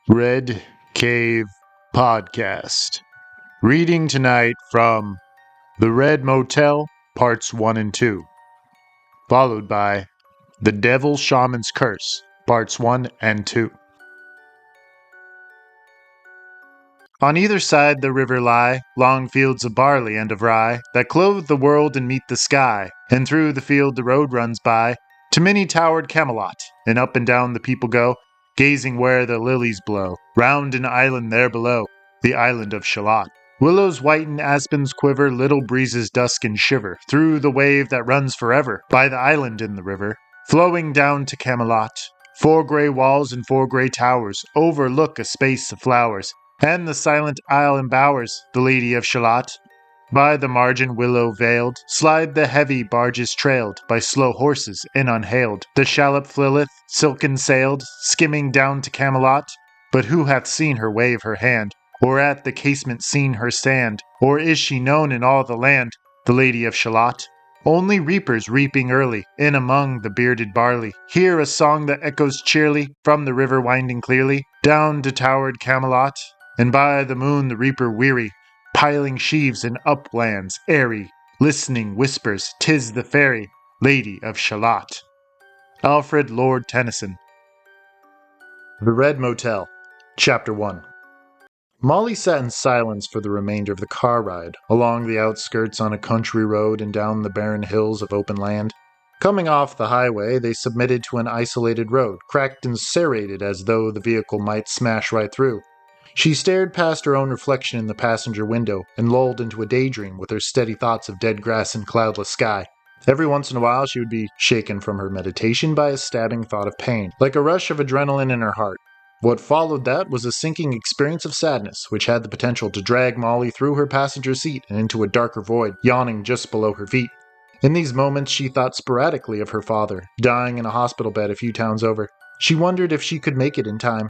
Red Cave Podcast. Reading tonight from The Red Motel, Parts 1 and 2. Followed by The Devil Shaman's Curse, Parts 1 and 2. On either side the river lie long fields of barley and of rye that clothe the world and meet the sky, and through the field the road runs by to many-towered Camelot, and up and down the people go, gazing where the lilies blow, round an island there below, the island of Shalott. Willows whiten, aspens quiver, little breezes dusk and shiver, through the wave that runs forever, by the island in the river, flowing down to Camelot. 4 grey walls and 4 grey towers overlook a space of flowers, and the silent isle embowers the Lady of Shalott. By the margin willow veiled, slide the heavy barges trailed by slow horses and unhailed. The shallop flilleth, silken sailed, skimming down to Camelot. But who hath seen her wave her hand, or at the casement seen her stand? Or is she known in all the land, the Lady of Shalott? Only reapers reaping early, in among the bearded barley, hear a song that echoes cheerly from the river winding clearly, down to towered Camelot. And by the moon the reaper weary, piling sheaves in uplands airy, listening whispers, 'tis the fairy Lady of Shalott. Alfred Lord Tennyson. The Red Motel, Chapter 1. Molly sat in silence for the remainder of the car ride, along the outskirts on a country road and down the barren hills of open land. Coming off the highway, they submitted to an isolated road, cracked and serrated as though the vehicle might smash right through. She stared past her own reflection in the passenger window and lulled into a daydream with her steady thoughts of dead grass and cloudless sky. Every once in a while she would be shaken from her meditation by a stabbing thought of pain, like a rush of adrenaline in her heart. What followed that was a sinking experience of sadness, which had the potential to drag Molly through her passenger seat and into a darker void, yawning just below her feet. In these moments she thought sporadically of her father, dying in a hospital bed a few towns over. She wondered if she could make it in time.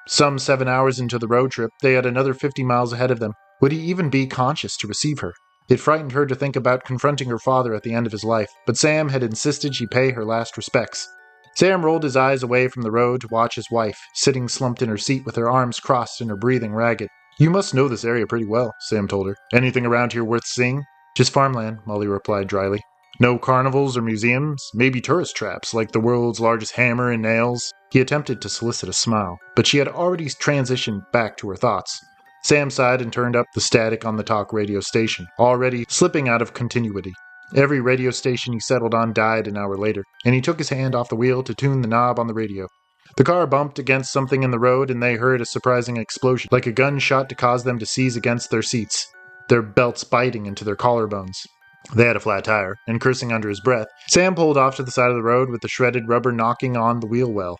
Some 7 hours into the road trip, they had another 50 miles ahead of them. Would he even be conscious to receive her? It frightened her to think about confronting her father at the end of his life, but Sam had insisted she pay her last respects. Sam rolled his eyes away from the road to watch his wife, sitting slumped in her seat with her arms crossed and her breathing ragged. "You must know this area pretty well," Sam told her. "Anything around here worth seeing?" "Just farmland," Molly replied dryly. "No carnivals or museums? Maybe tourist traps, like the world's largest hammer and nails?" He attempted to solicit a smile, but she had already transitioned back to her thoughts. Sam sighed and turned up the static on the talk radio station, already slipping out of continuity. Every radio station he settled on died an hour later, and he took his hand off the wheel to tune the knob on the radio. The car bumped against something in the road, and they heard a surprising explosion, like a gunshot to cause them to seize against their seats, their belts biting into their collarbones. They had a flat tire, and cursing under his breath, Sam pulled off to the side of the road with the shredded rubber knocking on the wheel well.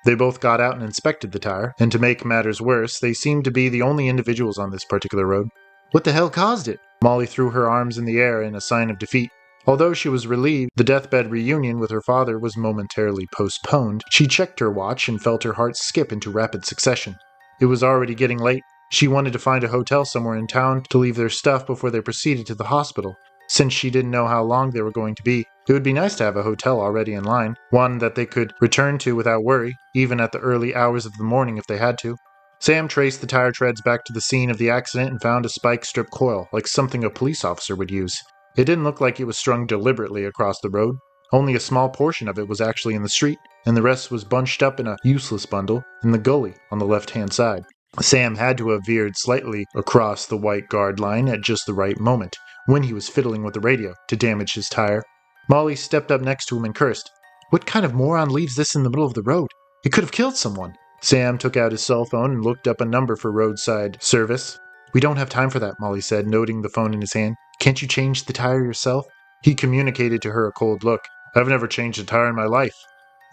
They both got out and inspected the tire, and to make matters worse, they seemed to be the only individuals on this particular road. "What the hell caused it?" Molly threw her arms in the air in a sign of defeat. Although she was relieved the deathbed reunion with her father was momentarily postponed, she checked her watch and felt her heart skip into rapid succession. It was already getting late. She wanted to find a hotel somewhere in town to leave their stuff before they proceeded to the hospital. Since she didn't know how long they were going to be, it would be nice to have a hotel already in line, one that they could return to without worry, even at the early hours of the morning if they had to. Sam traced the tire treads back to the scene of the accident and found a spike strip coil, like something a police officer would use. It didn't look like it was strung deliberately across the road. Only a small portion of it was actually in the street, and the rest was bunched up in a useless bundle in the gully on the left-hand side. Sam had to have veered slightly across the white guard line at just the right moment, when he was fiddling with the radio, to damage his tire. Molly stepped up next to him and cursed. "What kind of moron leaves this in the middle of the road? It could have killed someone." Sam took out his cell phone and looked up a number for roadside service. "We don't have time for that," Molly said, noting the phone in his hand. "Can't you change the tire yourself?" He communicated to her a cold look. "I've never changed a tire in my life.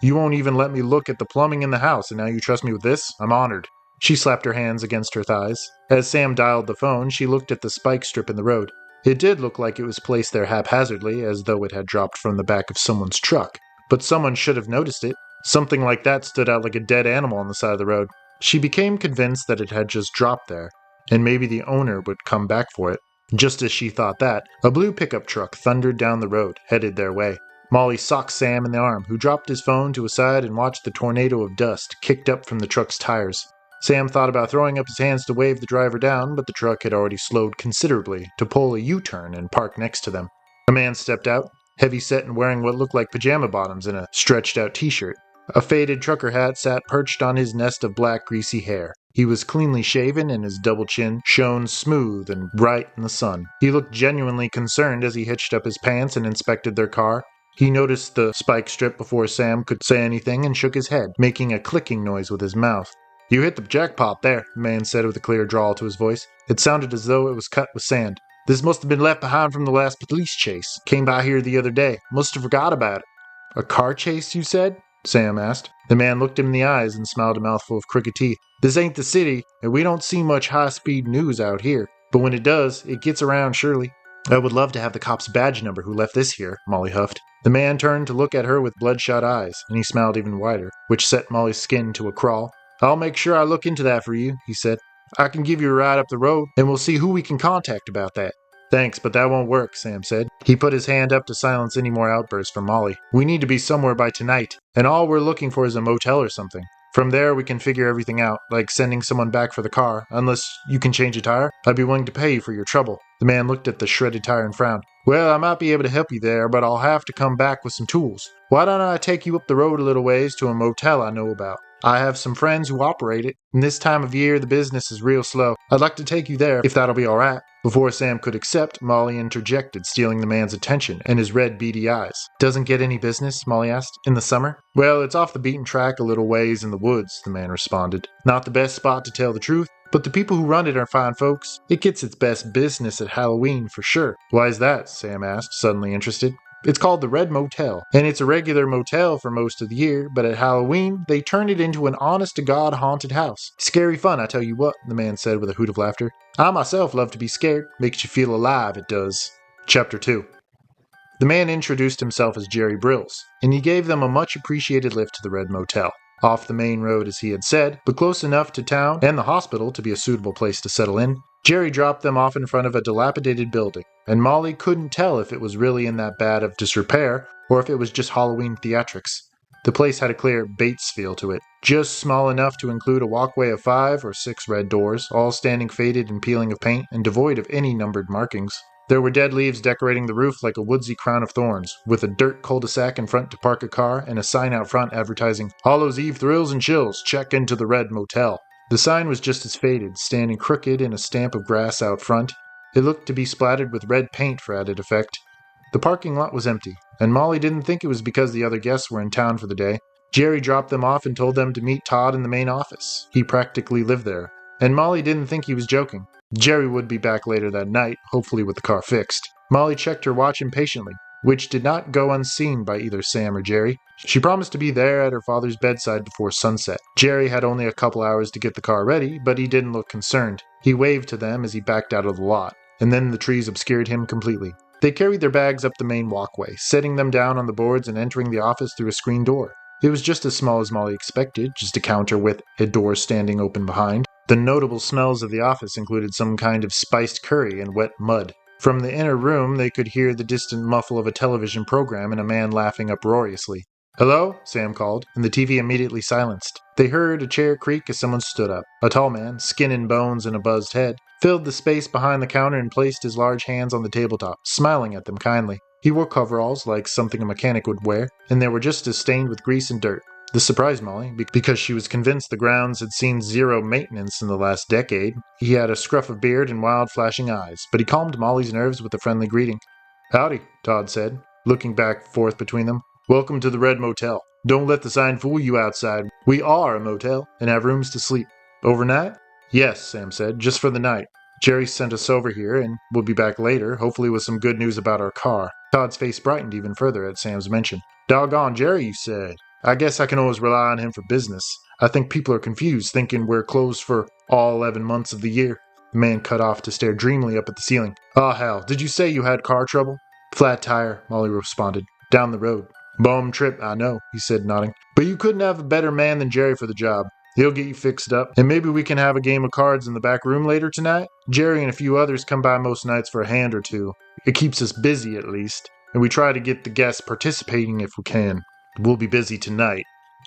You won't even let me look at the plumbing in the house, and now you trust me with this? I'm honored." She slapped her hands against her thighs. As Sam dialed the phone, she looked at the spike strip in the road. It did look like it was placed there haphazardly, as though it had dropped from the back of someone's truck. But someone should have noticed it. Something like that stood out like a dead animal on the side of the road. She became convinced that it had just dropped there, and maybe the owner would come back for it. Just as she thought that, a blue pickup truck thundered down the road, headed their way. Molly socked Sam in the arm, who dropped his phone to a side and watched the tornado of dust kicked up from the truck's tires. Sam thought about throwing up his hands to wave the driver down, but the truck had already slowed considerably to pull a U-turn and park next to them. A man stepped out, heavy-set and wearing what looked like pajama bottoms and a stretched-out t-shirt. A faded trucker hat sat perched on his nest of black, greasy hair. He was cleanly shaven and his double chin shone smooth and bright in the sun. He looked genuinely concerned as he hitched up his pants and inspected their car. He noticed the spike strip before Sam could say anything and shook his head, making a clicking noise with his mouth. "You hit the jackpot there," the man said with a clear drawl to his voice. It sounded as though it was cut with sand. "This must have been left behind from the last police chase. Came by here the other day. Must have forgot about it." "A car chase, you said?" Sam asked. The man looked him in the eyes and smiled a mouthful of crooked teeth. "This ain't the city, and we don't see much high-speed news out here. But when it does, it gets around surely." "I would love to have the cop's badge number who left this here," Molly huffed. The man turned to look at her with bloodshot eyes, and he smiled even wider, which set Molly's skin to a crawl. "I'll make sure I look into that for you," he said. "I can give you a ride up the road, and we'll see who we can contact about that." "Thanks, but that won't work," Sam said. He put his hand up to silence any more outbursts from Molly. "We need to be somewhere by tonight, and all we're looking for is a motel or something. From there we can figure everything out, like sending someone back for the car. Unless you can change a tire, I'd be willing to pay you for your trouble." The man looked at the shredded tire and frowned. "Well, I might be able to help you there, but I'll have to come back with some tools. Why don't I take you up the road a little ways to a motel I know about? I have some friends who operate it, and this time of year the business is real slow. I'd like to take you there, if that'll be all right." Before Sam could accept, Molly interjected, stealing the man's attention and his red, beady eyes. "Doesn't get any business?" Molly asked. "In the summer?" "Well, it's off the beaten track a little ways in the woods," the man responded. "Not the best spot to tell the truth, but the people who run it are fine folks. It gets its best business at Halloween, for sure." "Why is that?" Sam asked, suddenly interested. "It's called the Red Motel, and it's a regular motel for most of the year, but at Halloween, they turn it into an honest-to-God haunted house. Scary fun, I tell you what," the man said with a hoot of laughter. "I myself love to be scared. Makes you feel alive, it does." Chapter 2. The man introduced himself as Jerry Brills, and he gave them a much-appreciated lift to the Red Motel. Off the main road, as he had said, but close enough to town and the hospital to be a suitable place to settle in. Jerry dropped them off in front of a dilapidated building, and Molly couldn't tell if it was really in that bad of disrepair or if it was just Halloween theatrics. The place had a clear Bates feel to it, just small enough to include a walkway of 5 or 6 red doors, all standing faded and peeling of paint and devoid of any numbered markings. There were dead leaves decorating the roof like a woodsy crown of thorns, with a dirt cul-de-sac in front to park a car and a sign out front advertising, "Hallows Eve thrills and chills, check into the Red Motel." The sign was just as faded, standing crooked in a stamp of grass out front. It looked to be splattered with red paint for added effect. The parking lot was empty, and Molly didn't think it was because the other guests were in town for the day. Jerry dropped them off and told them to meet Todd in the main office. He practically lived there, and Molly didn't think he was joking. Jerry would be back later that night, hopefully with the car fixed. Molly checked her watch impatiently, which did not go unseen by either Sam or Jerry. She promised to be there at her father's bedside before sunset. Jerry had only a couple hours to get the car ready, but he didn't look concerned. He waved to them as he backed out of the lot, and then the trees obscured him completely. They carried their bags up the main walkway, setting them down on the boards and entering the office through a screen door. It was just as small as Molly expected, just a counter with a door standing open behind. The notable smells of the office included some kind of spiced curry and wet mud. From the inner room, they could hear the distant muffle of a television program and a man laughing uproariously. "Hello?" Sam called, and the TV immediately silenced. They heard a chair creak as someone stood up. A tall man, skin and bones and a buzzed head, filled the space behind the counter and placed his large hands on the tabletop, smiling at them kindly. He wore coveralls like something a mechanic would wear, and they were just as stained with grease and dirt. This surprised Molly, because she was convinced the grounds had seen zero maintenance in the last decade. He had a scruff of beard and wild flashing eyes, but he calmed Molly's nerves with a friendly greeting. "Howdy," Todd said, looking back and forth between them. "Welcome to the Red Motel. Don't let the sign fool you outside. We are a motel and have rooms to sleep." "Overnight?" "Yes," Sam said, "just for the night. Jerry sent us over here, and we'll be back later, hopefully with some good news about our car." Todd's face brightened even further at Sam's mention. "Doggone Jerry, you said. I guess I can always rely on him for business. I think people are confused, thinking we're closed for all 11 months of the year." The man cut off to stare dreamily up at the ceiling. "Oh, hell, did you say you had car trouble?" "Flat tire," Molly responded. "Down the road." "Bum trip, I know," he said, nodding. "But you couldn't have a better man than Jerry for the job. He'll get you fixed up, and maybe we can have a game of cards in the back room later tonight. Jerry and a few others come by most nights for a hand or two. It keeps us busy, at least, and we try to get the guests participating if we can. We'll be busy tonight."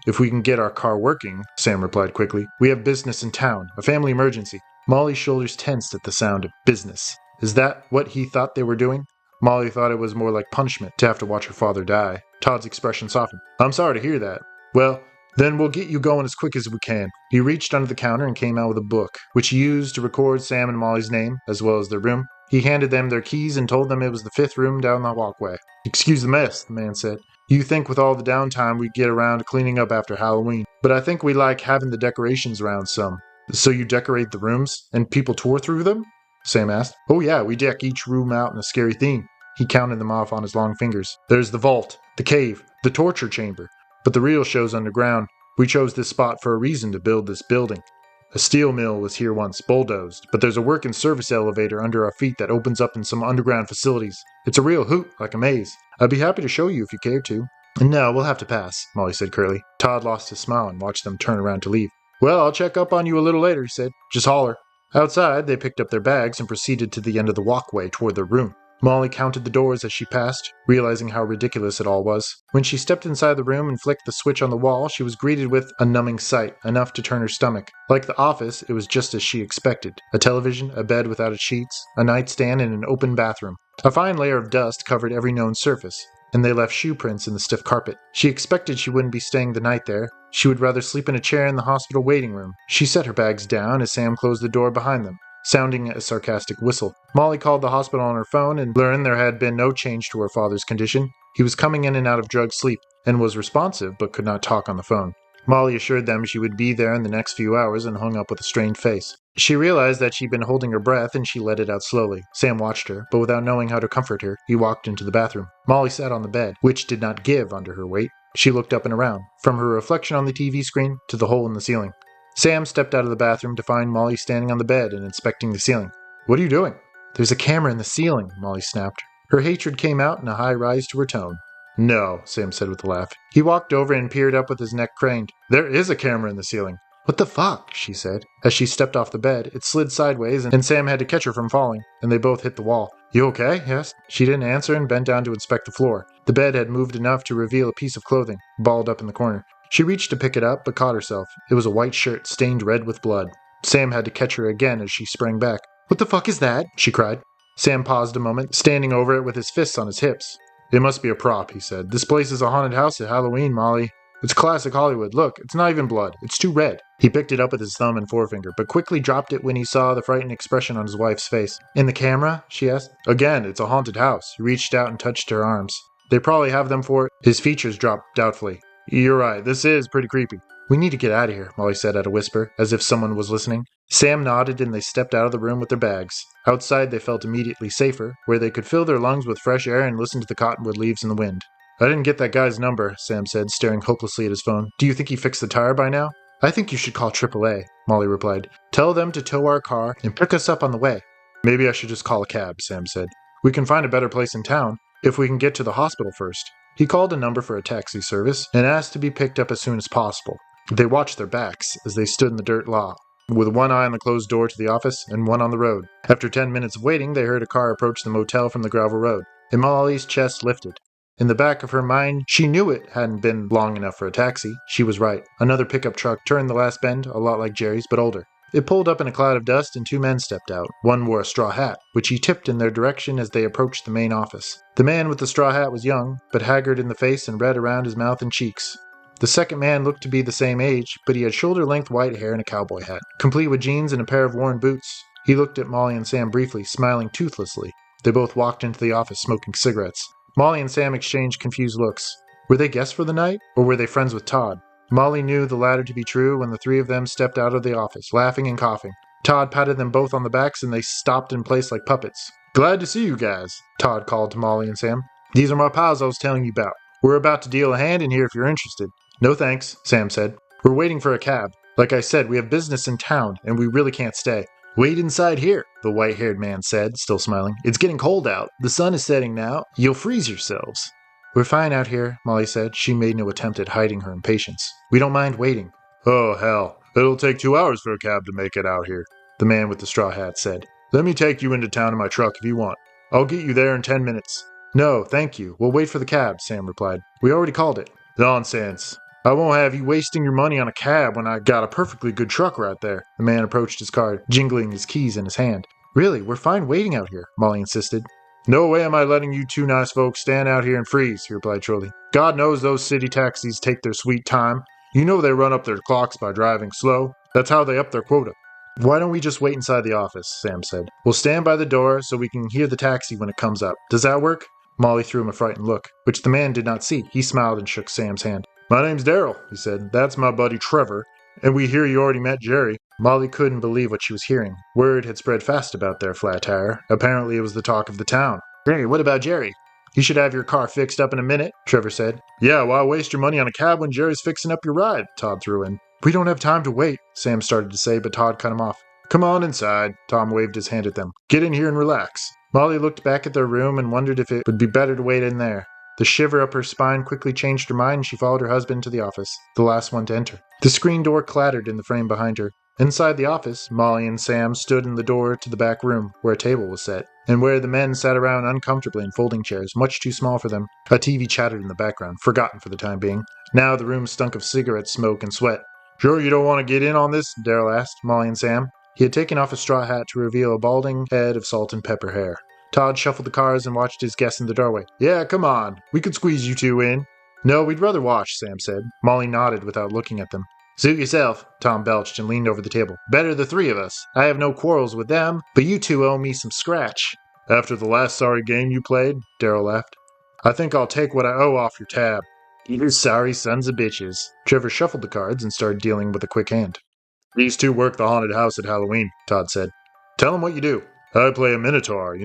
If we can get our car working, Sam replied quickly. We have business in town, a family emergency. Molly's shoulders tensed at the sound of business. Is that what he thought they were doing? Molly thought it was more like punishment to have to watch her father die. Todd's expression softened. I'm sorry to hear that. Well, then we'll get you going as quick as we can. He reached under the counter and came out with a book, which he used to record Sam and Molly's name, as well as their room. He handed them their keys and told them it was the 5th room down the walkway. Excuse the mess, the man said. You think with all the downtime we'd get around to cleaning up after Halloween, but I think we like having the decorations around some. So you decorate the rooms, and people tour through them? Sam asked. Oh yeah, we deck each room out in a scary theme. He counted them off on his long fingers. There's the vault, the cave, the torture chamber. But the real show's underground. We chose this spot for a reason to build this building. A steel mill was here once, bulldozed, but there's a work and service elevator under our feet that opens up in some underground facilities. It's a real hoot, like a maze. I'd be happy to show you if you care to. No, we'll have to pass, Molly said curtly. Todd lost his smile and watched them turn around to leave. Well, I'll check up on you a little later, he said. Just holler. Outside, they picked up their bags and proceeded to the end of the walkway toward their room. Molly counted the doors as she passed, realizing how ridiculous it all was. When she stepped inside the room and flicked the switch on the wall, she was greeted with a numbing sight, enough to turn her stomach. Like the office, it was just as she expected. A television, a bed without its sheets, a nightstand, and an open bathroom. A fine layer of dust covered every known surface, and they left shoe prints in the stiff carpet. She expected she wouldn't be staying the night there. She would rather sleep in a chair in the hospital waiting room. She set her bags down as Sam closed the door behind them, sounding a sarcastic whistle. Molly called the hospital on her phone and learned there had been no change to her father's condition. He was coming in and out of drug sleep, and was responsive but could not talk on the phone. Molly assured them she would be there in the next few hours and hung up with a strained face. She realized that she'd been holding her breath and she let it out slowly. Sam watched her, but without knowing how to comfort her, he walked into the bathroom. Molly sat on the bed, which did not give under her weight. She looked up and around, from her reflection on the TV screen to the hole in the ceiling. Sam stepped out of the bathroom to find Molly standing on the bed and inspecting the ceiling. What are you doing? There's a camera in the ceiling, Molly snapped. Her hatred came out in a high rise to her tone. No, Sam said with a laugh. He walked over and peered up with his neck craned. There is a camera in the ceiling. What the fuck? She said. As she stepped off the bed, it slid sideways and Sam had to catch her from falling, and they both hit the wall. You okay? He asked. She didn't answer and bent down to inspect the floor. The bed had moved enough to reveal a piece of clothing, balled up in the corner. She reached to pick it up, but caught herself. It was a white shirt stained red with blood. Sam had to catch her again as she sprang back. What the fuck is that? She cried. Sam paused a moment, standing over it with his fists on his hips. It must be a prop, he said. This place is a haunted house at Halloween, Molly. It's classic Hollywood. Look, it's not even blood. It's too red. He picked it up with his thumb and forefinger, but quickly dropped it when he saw the frightened expression on his wife's face. In the camera? She asked. Again, it's a haunted house. He reached out and touched her arms. They probably have them for it. His features dropped doubtfully. You're right. This is pretty creepy. We need to get out of here, Molly said at a whisper, as if someone was listening. Sam nodded and they stepped out of the room with their bags. Outside, they felt immediately safer, where they could fill their lungs with fresh air and listen to the cottonwood leaves in the wind. I didn't get that guy's number, Sam said, staring hopelessly at his phone. Do you think he fixed the tire by now? I think you should call AAA, Molly replied. Tell them to tow our car and pick us up on the way. Maybe I should just call a cab, Sam said. We can find a better place in town, if we can get to the hospital first. He called a number for a taxi service and asked to be picked up as soon as possible. They watched their backs as they stood in the dirt lot, with one eye on the closed door to the office and one on the road. After 10 minutes of waiting, they heard a car approach the motel from the gravel road, and Molly's chest lifted. In the back of her mind, she knew it hadn't been long enough for a taxi. She was right. Another pickup truck turned the last bend, a lot like Jerry's, but older. It pulled up in a cloud of dust and 2 men stepped out. One wore a straw hat, which he tipped in their direction as they approached the main office. The man with the straw hat was young, but haggard in the face and red around his mouth and cheeks. The second man looked to be the same age, but he had shoulder-length white hair and a cowboy hat, complete with jeans and a pair of worn boots. He looked at Molly and Sam briefly, smiling toothlessly. They both walked into the office smoking cigarettes. Molly and Sam exchanged confused looks. Were they guests for the night, or were they friends with Todd? Molly knew the latter to be true when the three of them stepped out of the office, laughing and coughing. Todd patted them both on the backs and they stopped in place like puppets. Glad to see you guys, Todd called to Molly and Sam. These are my pals I was telling you about. We're about to deal a hand in here if you're interested. No thanks, Sam said. We're waiting for a cab. Like I said, we have business in town, and we really can't stay. Wait inside here, the white-haired man said, still smiling. It's getting cold out. The sun is setting now. You'll freeze yourselves. We're fine out here, Molly said. She made no attempt at hiding her impatience. We don't mind waiting. Oh, hell. It'll take 2 hours for a cab to make it out here, the man with the straw hat said. Let me take you into town in my truck if you want. I'll get you there in 10 minutes. No, thank you. We'll wait for the cab, Sam replied. We already called it. Nonsense. I won't have you wasting your money on a cab when I got a perfectly good truck right there. The man approached his car, jingling his keys in his hand. Really, we're fine waiting out here, Molly insisted. No way am I letting you two nice folks stand out here and freeze, he replied shortly. God knows those city taxis take their sweet time. You know they run up their clocks by driving slow. That's how they up their quota. Why don't we just wait inside the office, Sam said. We'll stand by the door so we can hear the taxi when it comes up. Does that work? Molly threw him a frightened look, which the man did not see. He smiled and shook Sam's hand. My name's Daryl, he said. That's my buddy Trevor. And we hear you already met Jerry. Molly couldn't believe what she was hearing. Word had spread fast about their flat tire. Apparently it was the talk of the town. Hey, what about Jerry? You should have your car fixed up in a minute, Trevor said. Yeah, why waste your money on a cab when Jerry's fixing up your ride? Todd threw in. We don't have time to wait, Sam started to say, but Todd cut him off. Come on inside, Tom waved his hand at them. Get in here and relax. Molly looked back at their room and wondered if it would be better to wait in there. The shiver up her spine quickly changed her mind and she followed her husband to the office, the last one to enter. The screen door clattered in the frame behind her. Inside the office, Molly and Sam stood in the door to the back room, where a table was set, and where the men sat around uncomfortably in folding chairs, much too small for them. A TV chattered in the background, forgotten for the time being. Now the room stunk of cigarette smoke and sweat. Sure you don't want to get in on this? Daryl asked Molly and Sam. He had taken off a straw hat to reveal a balding head of salt and pepper hair. Todd shuffled the cars and watched his guests in the doorway. Yeah, come on. We could squeeze you two in. No, we'd rather watch, Sam said. Molly nodded without looking at them. Suit yourself, Tom belched and leaned over the table. Better the three of us. I have no quarrels with them, but you two owe me some scratch. After the last sorry game you played? Daryl laughed. I think I'll take what I owe off your tab. You sorry sons of bitches. Trevor shuffled the cards and started dealing with a quick hand. These two work the haunted house at Halloween, Todd said. Tell them what you do. I play a minotaur,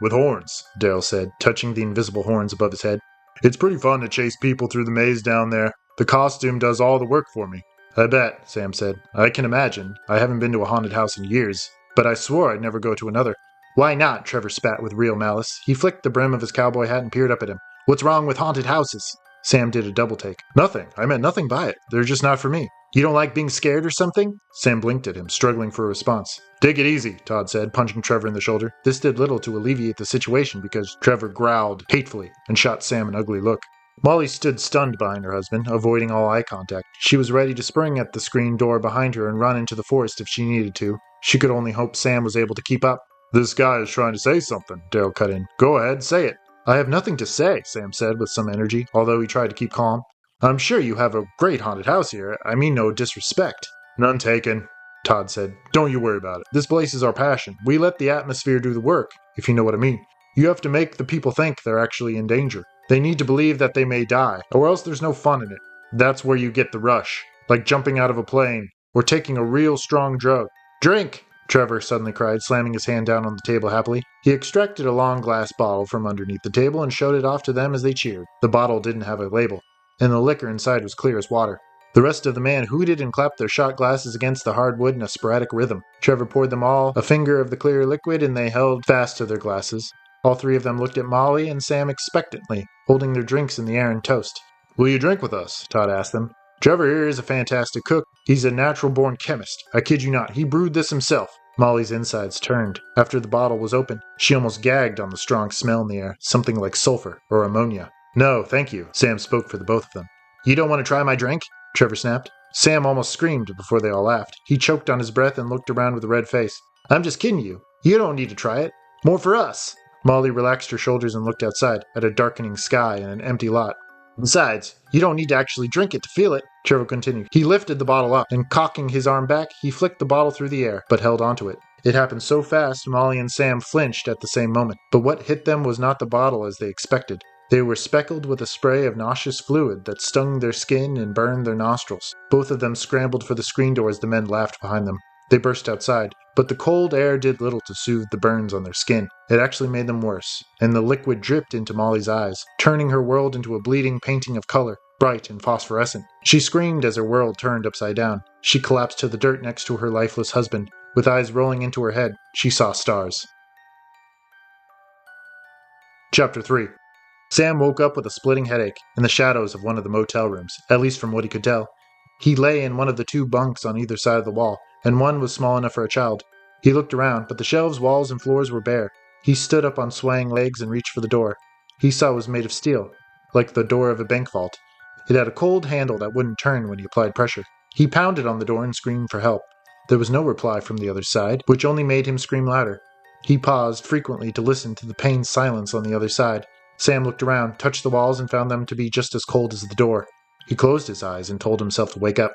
with horns, Daryl said, touching the invisible horns above his head. It's pretty fun to chase people through the maze down there. The costume does all the work for me. I bet, Sam said. I can imagine. I haven't been to a haunted house in years, but I swore I'd never go to another. Why not? Trevor spat with real malice. He flicked the brim of his cowboy hat and peered up at him. What's wrong with haunted houses? Sam did a double take. Nothing. I meant nothing by it. They're just not for me. You don't like being scared or something? Sam blinked at him, struggling for a response. Take it easy, Todd said, punching Trevor in the shoulder. This did little to alleviate the situation because Trevor growled hatefully and shot Sam an ugly look. Molly stood stunned behind her husband, avoiding all eye contact. She was ready to spring at the screen door behind her and run into the forest if she needed to. She could only hope Sam was able to keep up. This guy is trying to say something, Daryl cut in. Go ahead, say it. I have nothing to say, Sam said with some energy, although he tried to keep calm. I'm sure you have a great haunted house here. I mean no disrespect. None taken, Todd said. Don't you worry about it. This place is our passion. We let the atmosphere do the work, if you know what I mean. You have to make the people think they're actually in danger. They need to believe that they may die, or else there's no fun in it. That's where you get the rush, like jumping out of a plane, or taking a real strong drug. Drink! Trevor suddenly cried, slamming his hand down on the table happily. He extracted a long glass bottle from underneath the table and showed it off to them as they cheered. The bottle didn't have a label, and the liquor inside was clear as water. The rest of the men hooted and clapped their shot glasses against the hardwood in a sporadic rhythm. Trevor poured them all a finger of the clear liquid, and they held fast to their glasses. All three of them looked at Molly and Sam expectantly, holding their drinks in the air in toast. Will you drink with us? Todd asked them. Trevor here is a fantastic cook. He's a natural-born chemist. I kid you not, he brewed this himself. Molly's insides turned. After the bottle was opened, she almost gagged on the strong smell in the air, something like sulfur or ammonia. No, thank you, Sam spoke for the both of them. You don't want to try my drink? Trevor snapped. Sam almost screamed before they all laughed. He choked on his breath and looked around with a red face. I'm just kidding you. You don't need to try it. More for us. Molly relaxed her shoulders and looked outside, at a darkening sky and an empty lot. Besides, you don't need to actually drink it to feel it, Trevor continued. He lifted the bottle up, and cocking his arm back, he flicked the bottle through the air, but held onto it. It happened so fast, Molly and Sam flinched at the same moment. But what hit them was not the bottle as they expected. They were speckled with a spray of nauseous fluid that stung their skin and burned their nostrils. Both of them scrambled for the screen door as the men laughed behind them. They burst outside, but the cold air did little to soothe the burns on their skin. It actually made them worse, and the liquid dripped into Molly's eyes, turning her world into a bleeding painting of color, bright and phosphorescent. She screamed as her world turned upside down. She collapsed to the dirt next to her lifeless husband. With eyes rolling into her head, she saw stars. Chapter 3. Sam woke up with a splitting headache in the shadows of one of the motel rooms, at least from what he could tell. He lay in one of the two bunks on either side of the wall, and one was small enough for a child. He looked around, but the shelves, walls, and floors were bare. He stood up on swaying legs and reached for the door. He saw it was made of steel, like the door of a bank vault. It had a cold handle that wouldn't turn when he applied pressure. He pounded on the door and screamed for help. There was no reply from the other side, which only made him scream louder. He paused frequently to listen to the pained silence on the other side. Sam looked around, touched the walls, and found them to be just as cold as the door. He closed his eyes and told himself to wake up.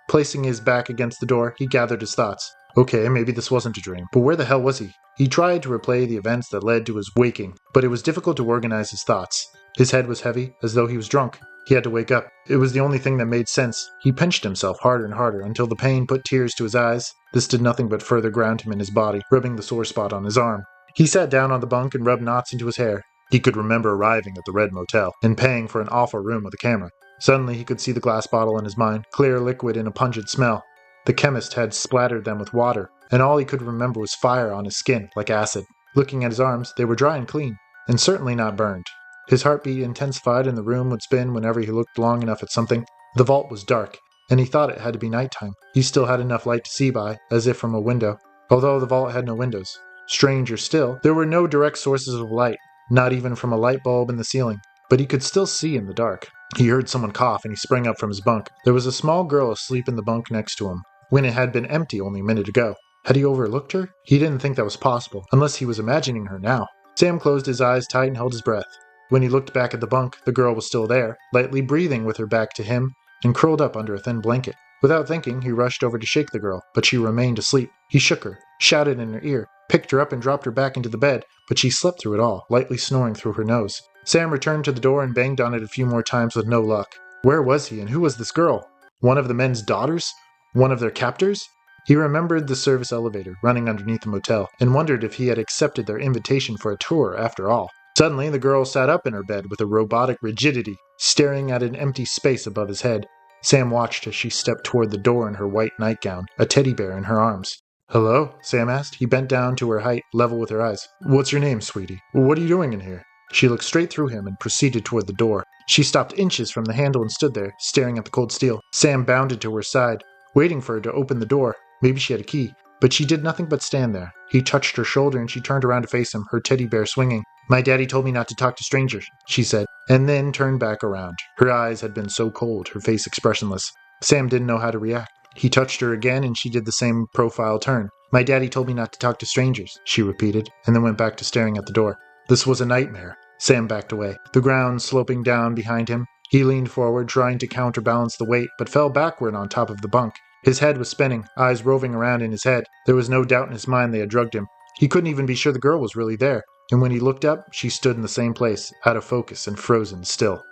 Placing his back against the door, he gathered his thoughts. Okay, maybe this wasn't a dream, but where the hell was he? He tried to replay the events that led to his waking, but it was difficult to organize his thoughts. His head was heavy, as though he was drunk. He had to wake up. It was the only thing that made sense. He pinched himself harder and harder until the pain put tears to his eyes. This did nothing but further ground him in his body, rubbing the sore spot on his arm. He sat down on the bunk and rubbed knots into his hair. He could remember arriving at the Red Motel and paying for an awful room with a camera. Suddenly he could see the glass bottle in his mind, clear liquid and a pungent smell. The chemist had splattered them with water, and all he could remember was fire on his skin, like acid. Looking at his arms, they were dry and clean, and certainly not burned. His heartbeat intensified and the room would spin whenever he looked long enough at something. The vault was dark, and he thought it had to be nighttime. He still had enough light to see by, as if from a window, although the vault had no windows. Stranger still, there were no direct sources of light, not even from a light bulb in the ceiling, but he could still see in the dark. He heard someone cough and he sprang up from his bunk. There was a small girl asleep in the bunk next to him, when it had been empty only a minute ago. Had he overlooked her? He didn't think that was possible, unless he was imagining her now. Sam closed his eyes tight and held his breath. When he looked back at the bunk, the girl was still there, lightly breathing with her back to him, and curled up under a thin blanket. Without thinking, he rushed over to shake the girl, but she remained asleep. He shook her, shouted in her ear, picked her up and dropped her back into the bed, but she slept through it all, lightly snoring through her nose. Sam returned to the door and banged on it a few more times with no luck. Where was he, and who was this girl? One of the men's daughters? One of their captors? He remembered the service elevator running underneath the motel, and wondered if he had accepted their invitation for a tour after all. Suddenly, the girl sat up in her bed with a robotic rigidity, staring at an empty space above his head. Sam watched as she stepped toward the door in her white nightgown, a teddy bear in her arms. "Hello?" Sam asked. He bent down to her height, level with her eyes. "What's your name, sweetie? What are you doing in here?" She looked straight through him and proceeded toward the door. She stopped inches from the handle and stood there, staring at the cold steel. Sam bounded to her side, waiting for her to open the door. Maybe she had a key, but she did nothing but stand there. He touched her shoulder and she turned around to face him, her teddy bear swinging. "My daddy told me not to talk to strangers," she said, and then turned back around. Her eyes had been so cold, her face expressionless. Sam didn't know how to react. He touched her again and she did the same profile turn. "My daddy told me not to talk to strangers," she repeated, and then went back to staring at the door. This was a nightmare. Sam backed away, the ground sloping down behind him. He leaned forward, trying to counterbalance the weight, but fell backward on top of the bunk. His head was spinning, eyes roving around in his head. There was no doubt in his mind they had drugged him. He couldn't even be sure the girl was really there, and when he looked up, she stood in the same place, out of focus and frozen still.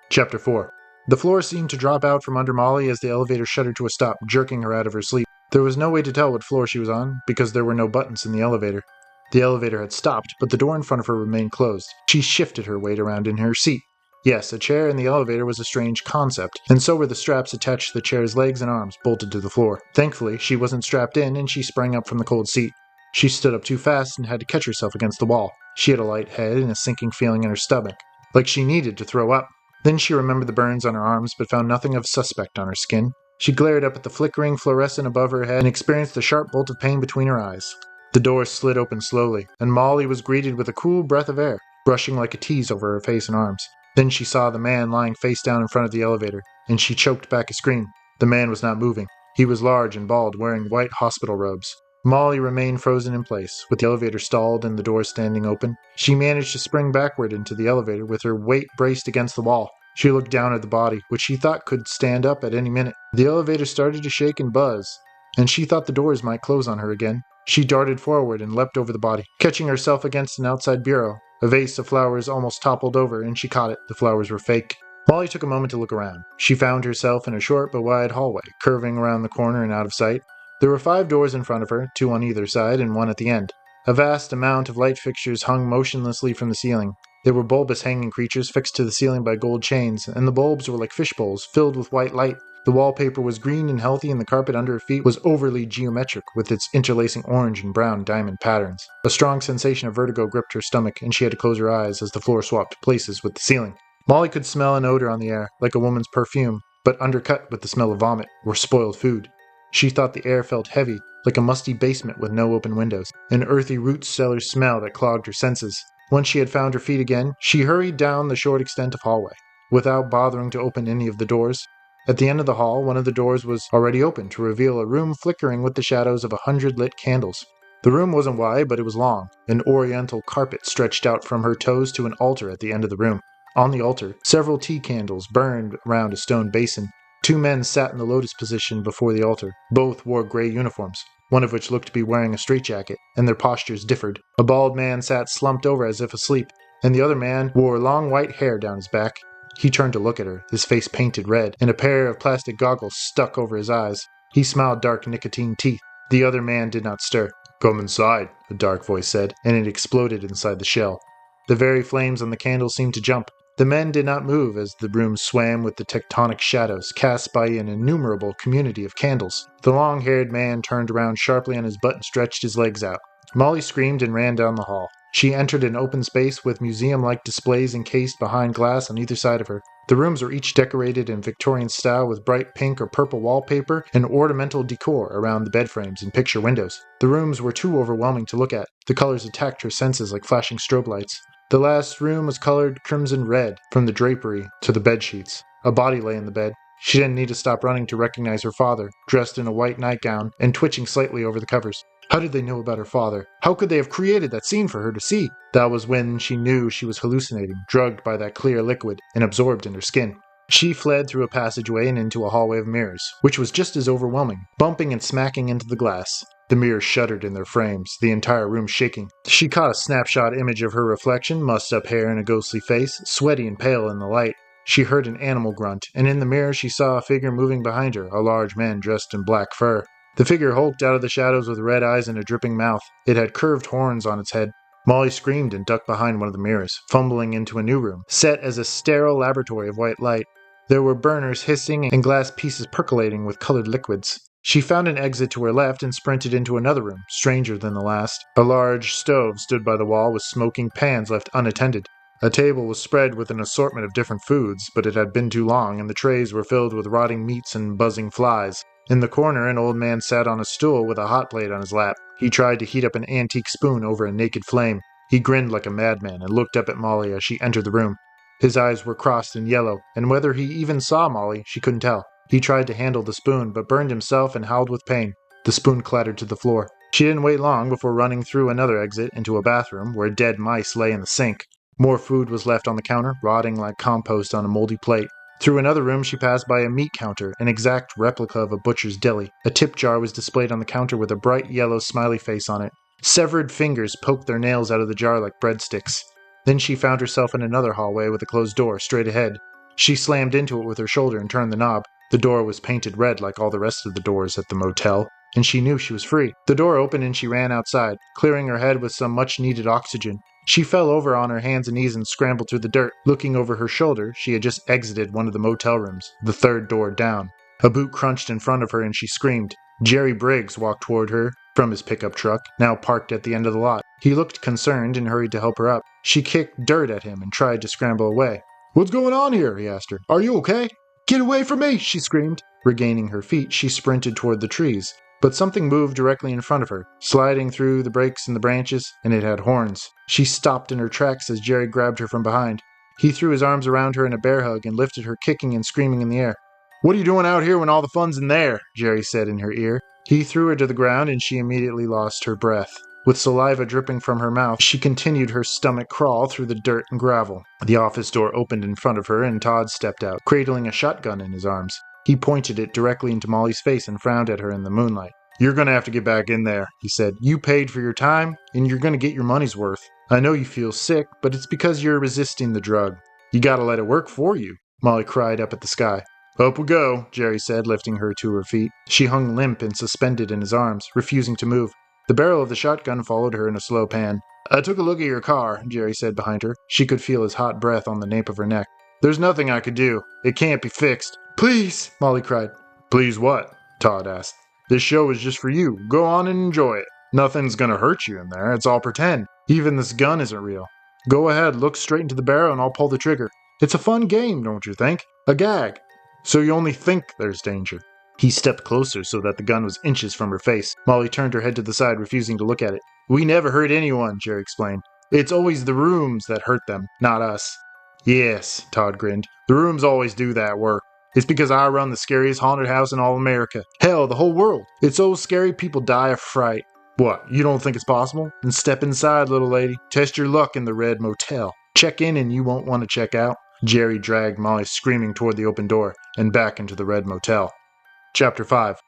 Chapter 4. The floor seemed to drop out from under Molly as the elevator shuddered to a stop, jerking her out of her sleep. There was no way to tell what floor she was on, because there were no buttons in the elevator. The elevator had stopped, but the door in front of her remained closed. She shifted her weight around in her seat. Yes, a chair in the elevator was a strange concept, and so were the straps attached to the chair's legs and arms, bolted to the floor. Thankfully, she wasn't strapped in, and she sprang up from the cold seat. She stood up too fast and had to catch herself against the wall. She had a light head and a sinking feeling in her stomach, like she needed to throw up. Then she remembered the burns on her arms, but found nothing of suspect on her skin. She glared up at the flickering fluorescent above her head and experienced a sharp bolt of pain between her eyes. The door slid open slowly, and Molly was greeted with a cool breath of air, brushing like a tease over her face and arms. Then she saw the man lying face down in front of the elevator, and she choked back a scream. The man was not moving. He was large and bald, wearing white hospital robes. Molly remained frozen in place, with the elevator stalled and the door standing open. She managed to spring backward into the elevator with her weight braced against the wall. She looked down at the body, which she thought could stand up at any minute. The elevator started to shake and buzz, and she thought the doors might close on her again. She darted forward and leapt over the body, catching herself against an outside bureau. A vase of flowers almost toppled over, and she caught it. The flowers were fake. Molly took a moment to look around. She found herself in a short but wide hallway, curving around the corner and out of sight. There were 5 doors in front of her, 2 on either side and 1 at the end. A vast amount of light fixtures hung motionlessly from the ceiling. They were bulbous hanging creatures fixed to the ceiling by gold chains, and the bulbs were like fish bowls, filled with white light. The wallpaper was green and healthy, and the carpet under her feet was overly geometric with its interlacing orange and brown diamond patterns. A strong sensation of vertigo gripped her stomach, and she had to close her eyes as the floor swapped places with the ceiling. Molly could smell an odor on the air, like a woman's perfume, but undercut with the smell of vomit or spoiled food. She thought the air felt heavy, like a musty basement with no open windows, an earthy root cellar smell that clogged her senses. Once she had found her feet again, she hurried down the short extent of hallway. without bothering to open any of the doors. At the end of the hall, one of the doors was already open to reveal a room flickering with the shadows of 100 lit candles. The room wasn't wide, but it was long. An oriental carpet stretched out from her toes to an altar at the end of the room. On the altar, several tea candles burned around a stone basin. Two men sat in the lotus position before the altar. Both wore gray uniforms, one of which looked to be wearing a straitjacket, and their postures differed. A bald man sat slumped over as if asleep, and the other man wore long white hair down his back. He turned to look at her, his face painted red, and a pair of plastic goggles stuck over his eyes. He smiled dark nicotine teeth. The other man did not stir. "Come inside," a dark voice said, and it exploded inside the shell. The very flames on the candles seemed to jump. The men did not move as the room swam with the tectonic shadows cast by an innumerable community of candles. The long-haired man turned around sharply on his butt and stretched his legs out. Molly screamed and ran down the hall. She entered an open space with museum-like displays encased behind glass on either side of her. The rooms were each decorated in Victorian style with bright pink or purple wallpaper and ornamental decor around the bed frames and picture windows. The rooms were too overwhelming to look at. The colors attacked her senses like flashing strobe lights. The last room was colored crimson red, from the drapery to the bed sheets. A body lay in the bed. She didn't need to stop running to recognize her father, dressed in a white nightgown and twitching slightly over the covers. How did they know about her father? How could they have created that scene for her to see? That was when she knew she was hallucinating, drugged by that clear liquid and absorbed in her skin. She fled through a passageway and into a hallway of mirrors, which was just as overwhelming, bumping and smacking into the glass. The mirrors shuddered in their frames, the entire room shaking. She caught a snapshot image of her reflection, mussed-up hair and a ghostly face, sweaty and pale in the light. She heard an animal grunt, and in the mirror she saw a figure moving behind her, a large man dressed in black fur. The figure hulked out of the shadows with red eyes and a dripping mouth. It had curved horns on its head. Molly screamed and ducked behind one of the mirrors, fumbling into a new room, set as a sterile laboratory of white light. There were burners hissing and glass pieces percolating with colored liquids. She found an exit to her left and sprinted into another room, stranger than the last. A large stove stood by the wall with smoking pans left unattended. A table was spread with an assortment of different foods, but it had been too long, and the trays were filled with rotting meats and buzzing flies. In the corner, an old man sat on a stool with a hot plate on his lap. He tried to heat up an antique spoon over a naked flame. He grinned like a madman and looked up at Molly as she entered the room. His eyes were crossed and yellow, and whether he even saw Molly, she couldn't tell. He tried to handle the spoon, but burned himself and howled with pain. The spoon clattered to the floor. She didn't wait long before running through another exit into a bathroom where dead mice lay in the sink. More food was left on the counter, rotting like compost on a moldy plate. Through another room she passed by a meat counter, an exact replica of a butcher's deli. A tip jar was displayed on the counter with a bright yellow smiley face on it. Severed fingers poked their nails out of the jar like breadsticks. Then she found herself in another hallway with a closed door straight ahead. She slammed into it with her shoulder and turned the knob. The door was painted red like all the rest of the doors at the motel, and she knew she was free. The door opened and she ran outside, clearing her head with some much-needed oxygen. She fell over on her hands and knees and scrambled through the dirt. Looking over her shoulder, she had just exited one of the motel rooms, the third door down. A boot crunched in front of her and she screamed. Jerry Briggs walked toward her from his pickup truck, now parked at the end of the lot. He looked concerned and hurried to help her up. She kicked dirt at him and tried to scramble away. "What's going on here?" he asked her. "Are you okay?" "Get away from me!" she screamed. Regaining her feet, she sprinted toward the trees. But something moved directly in front of her, sliding through the breaks in the branches, and it had horns. She stopped in her tracks as Jerry grabbed her from behind. He threw his arms around her in a bear hug and lifted her kicking and screaming in the air. "What are you doing out here when all the fun's in there?" Jerry said in her ear. He threw her to the ground and she immediately lost her breath. With saliva dripping from her mouth, she continued her stomach crawl through the dirt and gravel. The office door opened in front of her and Todd stepped out, cradling a shotgun in his arms. He pointed it directly into Molly's face and frowned at her in the moonlight. "You're gonna have to get back in there," he said. "You paid for your time, and you're gonna get your money's worth. I know you feel sick, but it's because you're resisting the drug. You gotta let it work for you." Molly cried up at the sky. "Up we go," Jerry said, lifting her to her feet. She hung limp and suspended in his arms, refusing to move. The barrel of the shotgun followed her in a slow pan. "I took a look at your car," Jerry said behind her. She could feel his hot breath on the nape of her neck. "There's nothing I could do. It can't be fixed." "Please," Molly cried. "Please what?" Todd asked. "This show is just for you. Go on and enjoy it. Nothing's gonna hurt you in there. It's all pretend. Even this gun isn't real. Go ahead, look straight into the barrel and I'll pull the trigger. It's a fun game, don't you think? A gag. So you only think there's danger." He stepped closer so that the gun was inches from her face. Molly turned her head to the side, refusing to look at it. "We never hurt anyone," Jerry explained. "It's always the rooms that hurt them, not us." Yes, Todd grinned. The rooms always do that work. It's because I run the scariest haunted house in all America. Hell, the whole world. It's so scary people die of fright. What, you don't think it's possible? Then step inside, little lady. Test your luck in the Red Motel. Check in and you won't want to check out. Jerry dragged Molly screaming toward the open door and back into the Red Motel. Chapter 5.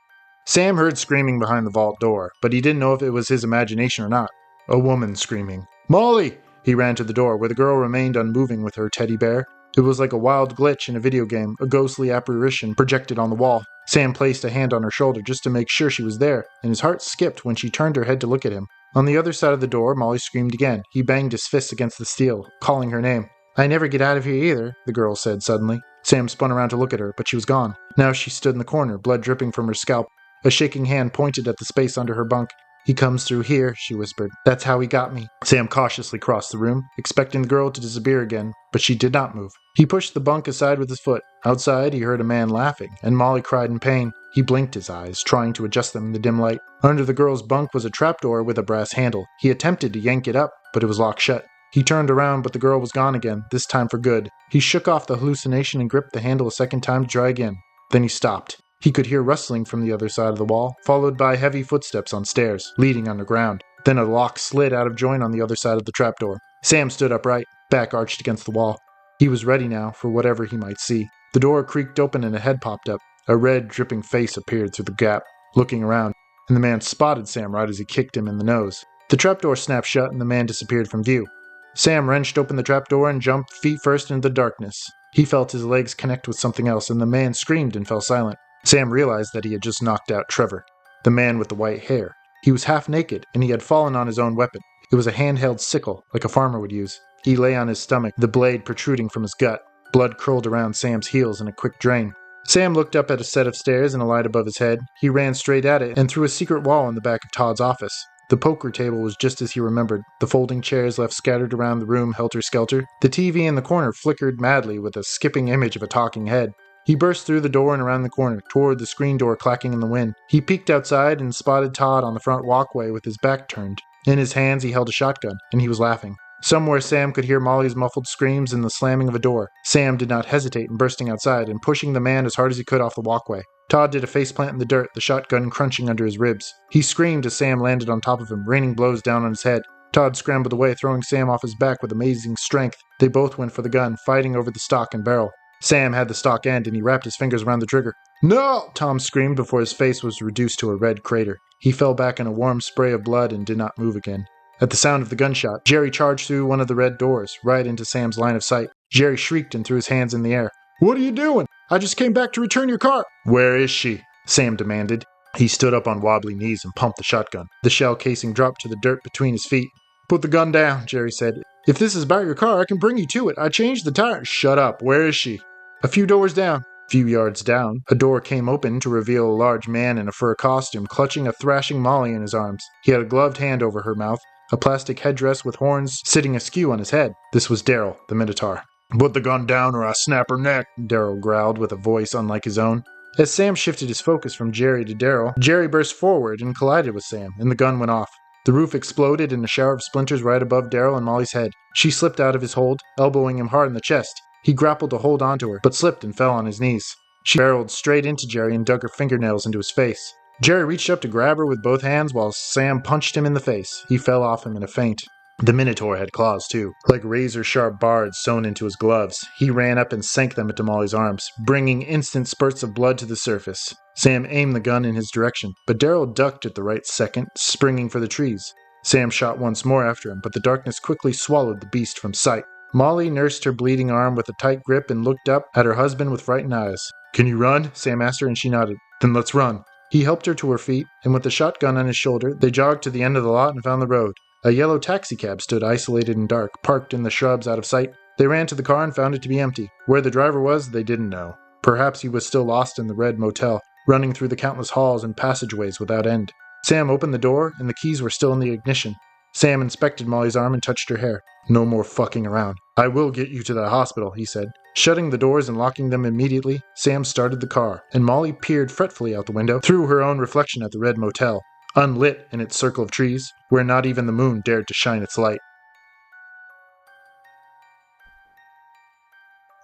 Sam heard screaming behind the vault door, but he didn't know if it was his imagination or not. A woman screaming. Molly! He ran to the door, where the girl remained unmoving with her teddy bear. It was like a wild glitch in a video game, a ghostly apparition projected on the wall. Sam placed a hand on her shoulder just to make sure she was there, and his heart skipped when she turned her head to look at him. On the other side of the door, Molly screamed again. He banged his fists against the steel, calling her name. I never get out of here either, the girl said suddenly. Sam spun around to look at her, but she was gone. Now she stood in the corner, blood dripping from her scalp. A shaking hand pointed at the space under her bunk. He comes through here, she whispered. That's how he got me. Sam cautiously crossed the room, expecting the girl to disappear again, but she did not move. He pushed the bunk aside with his foot. Outside, he heard a man laughing, and Molly cried in pain. He blinked his eyes, trying to adjust them in the dim light. Under the girl's bunk was a trapdoor with a brass handle. He attempted to yank it up, but it was locked shut. He turned around, but the girl was gone again, this time for good. He shook off the hallucination and gripped the handle a second time to try again. Then he stopped. He could hear rustling from the other side of the wall, followed by heavy footsteps on stairs, leading underground. Then a lock slid out of joint on the other side of the trapdoor. Sam stood upright, back arched against the wall. He was ready now for whatever he might see. The door creaked open and a head popped up. A red, dripping face appeared through the gap, looking around, and the man spotted Sam right as he kicked him in the nose. The trapdoor snapped shut and the man disappeared from view. Sam wrenched open the trapdoor and jumped feet first into the darkness. He felt his legs connect with something else, and the man screamed and fell silent. Sam realized that he had just knocked out Trevor, the man with the white hair. He was half naked, and he had fallen on his own weapon. It was a handheld sickle, like a farmer would use. He lay on his stomach, the blade protruding from his gut. Blood curled around Sam's heels in a quick drain. Sam looked up at a set of stairs and a light above his head. He ran straight at it and through a secret wall in the back of Todd's office. The poker table was just as he remembered. The folding chairs left scattered around the room helter-skelter. The TV in the corner flickered madly with a skipping image of a talking head. He burst through the door and around the corner, toward the screen door clacking in the wind. He peeked outside and spotted Todd on the front walkway with his back turned. In his hands he held a shotgun, and he was laughing. Somewhere Sam could hear Molly's muffled screams and the slamming of a door. Sam did not hesitate in bursting outside and pushing the man as hard as he could off the walkway. Todd did a faceplant in the dirt, the shotgun crunching under his ribs. He screamed as Sam landed on top of him, raining blows down on his head. Todd scrambled away, throwing Sam off his back with amazing strength. They both went for the gun, fighting over the stock and barrel. Sam had the stock end, and he wrapped his fingers around the trigger. No! Tom screamed before his face was reduced to a red crater. He fell back in a warm spray of blood and did not move again. At the sound of the gunshot, Jerry charged through one of the red doors, right into Sam's line of sight. Jerry shrieked and threw his hands in the air. What are you doing? I just came back to return your car. Where is she? Sam demanded. He stood up on wobbly knees and pumped the shotgun. The shell casing dropped to the dirt between his feet. Put the gun down, Jerry said. If this is about your car, I can bring you to it. I changed the tire. Shut up. Where is she? A few doors down. A few yards down, a door came open to reveal a large man in a fur costume clutching a thrashing Molly in his arms. He had a gloved hand over her mouth, a plastic headdress with horns sitting askew on his head. This was Daryl, the Minotaur. Put the gun down or I snap her neck, Daryl growled with a voice unlike his own. As Sam shifted his focus from Jerry to Daryl, Jerry burst forward and collided with Sam, and the gun went off. The roof exploded in a shower of splinters right above Daryl and Molly's head. She slipped out of his hold, elbowing him hard in the chest. He grappled to hold onto her, but slipped and fell on his knees. She barreled straight into Jerry and dug her fingernails into his face. Jerry reached up to grab her with both hands while Sam punched him in the face. He fell off him in a faint. The Minotaur had claws too, like razor-sharp barbs sewn into his gloves. He ran up and sank them into Molly's arms, bringing instant spurts of blood to the surface. Sam aimed the gun in his direction, but Daryl ducked at the right second, springing for the trees. Sam shot once more after him, but the darkness quickly swallowed the beast from sight. Molly nursed her bleeding arm with a tight grip and looked up at her husband with frightened eyes. Can you run? Sam asked her, and she nodded. Then let's run. He helped her to her feet, and with the shotgun on his shoulder, they jogged to the end of the lot and found the road. A yellow taxicab stood isolated and dark, parked in the shrubs out of sight. They ran to the car and found it to be empty. Where the driver was, they didn't know. Perhaps he was still lost in the Red Motel, running through the countless halls and passageways without end. Sam opened the door, and the keys were still in the ignition. Sam inspected Molly's arm and touched her hair. No more fucking around. I will get you to the hospital, he said. Shutting the doors and locking them immediately, Sam started the car, and Molly peered fretfully out the window, through her own reflection at the Red Motel, unlit in its circle of trees, where not even the moon dared to shine its light.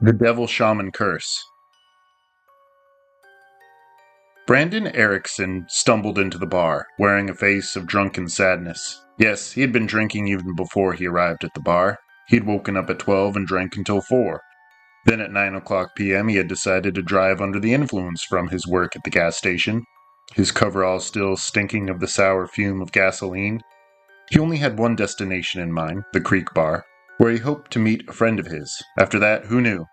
The Devil Shaman Curse. Brandon Erickson stumbled into the bar, wearing a face of drunken sadness. Yes, he had been drinking even before he arrived at the bar. He'd woken up at 12 and drank until 4. Then at 9 o'clock p.m. he had decided to drive under the influence from his work at the gas station, his coveralls still stinking of the sour fume of gasoline. He only had one destination in mind, the Creek Bar, where he hoped to meet a friend of his. After that, who knew?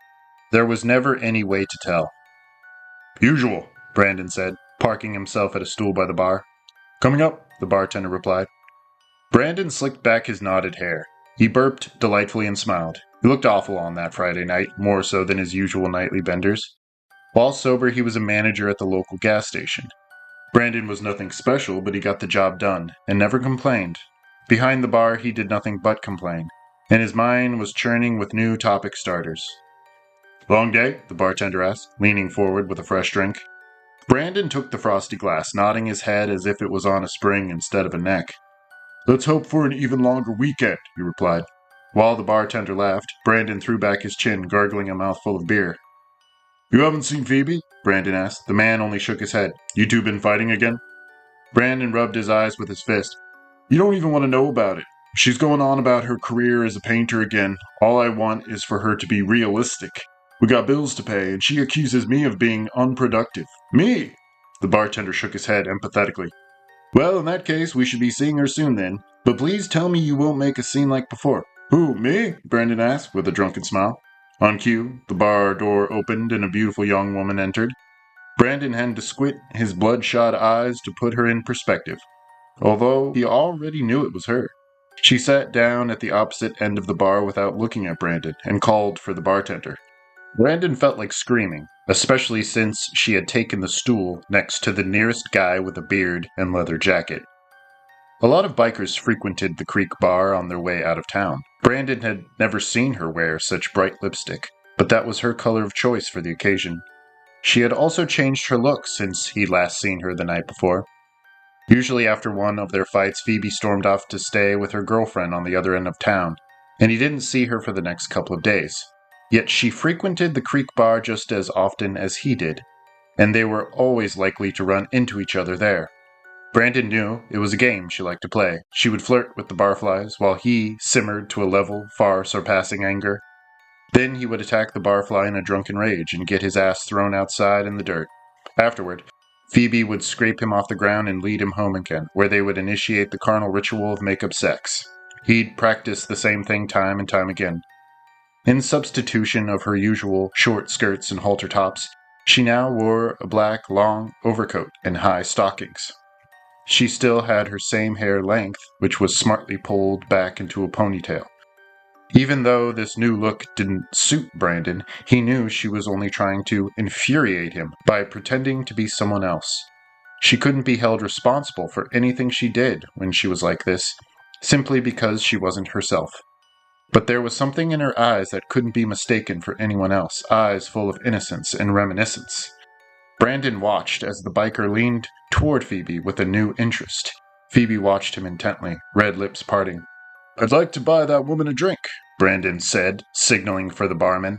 There was never any way to tell. Usual, Brandon said, parking himself at a stool by the bar. Coming up, the bartender replied. Brandon slicked back his knotted hair. He burped delightfully and smiled. He looked awful on that Friday night, more so than his usual nightly benders. While sober, he was a manager at the local gas station. Brandon was nothing special, but he got the job done, and never complained. Behind the bar, he did nothing but complain, and his mind was churning with new topic starters. Long day? The bartender asked, leaning forward with a fresh drink. Brandon took the frosty glass, nodding his head as if it was on a spring instead of a neck. Let's hope for an even longer weekend, he replied. While the bartender laughed, Brandon threw back his chin, gargling a mouthful of beer. You haven't seen Phoebe? Brandon asked. The man only shook his head. You two been fighting again? Brandon rubbed his eyes with his fist. You don't even want to know about it. She's going on about her career as a painter again. All I want is for her to be realistic. We got bills to pay, and she accuses me of being unproductive. Me! The bartender shook his head empathetically. Well, in that case, we should be seeing her soon then. But please tell me you won't make a scene like before. Who, me? Brandon asked with a drunken smile. On cue, the bar door opened and a beautiful young woman entered. Brandon had to squint his bloodshot eyes to put her in perspective, although he already knew it was her. She sat down at the opposite end of the bar without looking at Brandon and called for the bartender. Brandon felt like screaming, especially since she had taken the stool next to the nearest guy with a beard and leather jacket. A lot of bikers frequented the Creek Bar on their way out of town. Brandon had never seen her wear such bright lipstick, but that was her color of choice for the occasion. She had also changed her look since he'd last seen her the night before. Usually after one of their fights, Phoebe stormed off to stay with her girlfriend on the other end of town, and he didn't see her for the next couple of days. Yet she frequented the Creek Bar just as often as he did, and they were always likely to run into each other there. Brandon knew it was a game she liked to play. She would flirt with the barflies while he simmered to a level far surpassing anger. Then he would attack the barfly in a drunken rage and get his ass thrown outside in the dirt. Afterward, Phoebe would scrape him off the ground and lead him home again, where they would initiate the carnal ritual of make-up sex. He'd practice the same thing time and time again. In substitution of her usual short skirts and halter tops, she now wore a black, long overcoat and high stockings. She still had her same hair length, which was smartly pulled back into a ponytail. Even though this new look didn't suit Brandon, he knew she was only trying to infuriate him by pretending to be someone else. She couldn't be held responsible for anything she did when she was like this, simply because she wasn't herself. But there was something in her eyes that couldn't be mistaken for anyone else, eyes full of innocence and reminiscence. Brandon watched as the biker leaned toward Phoebe with a new interest. Phoebe watched him intently, red lips parting. I'd like to buy that woman a drink, Brandon said, signaling for the barman.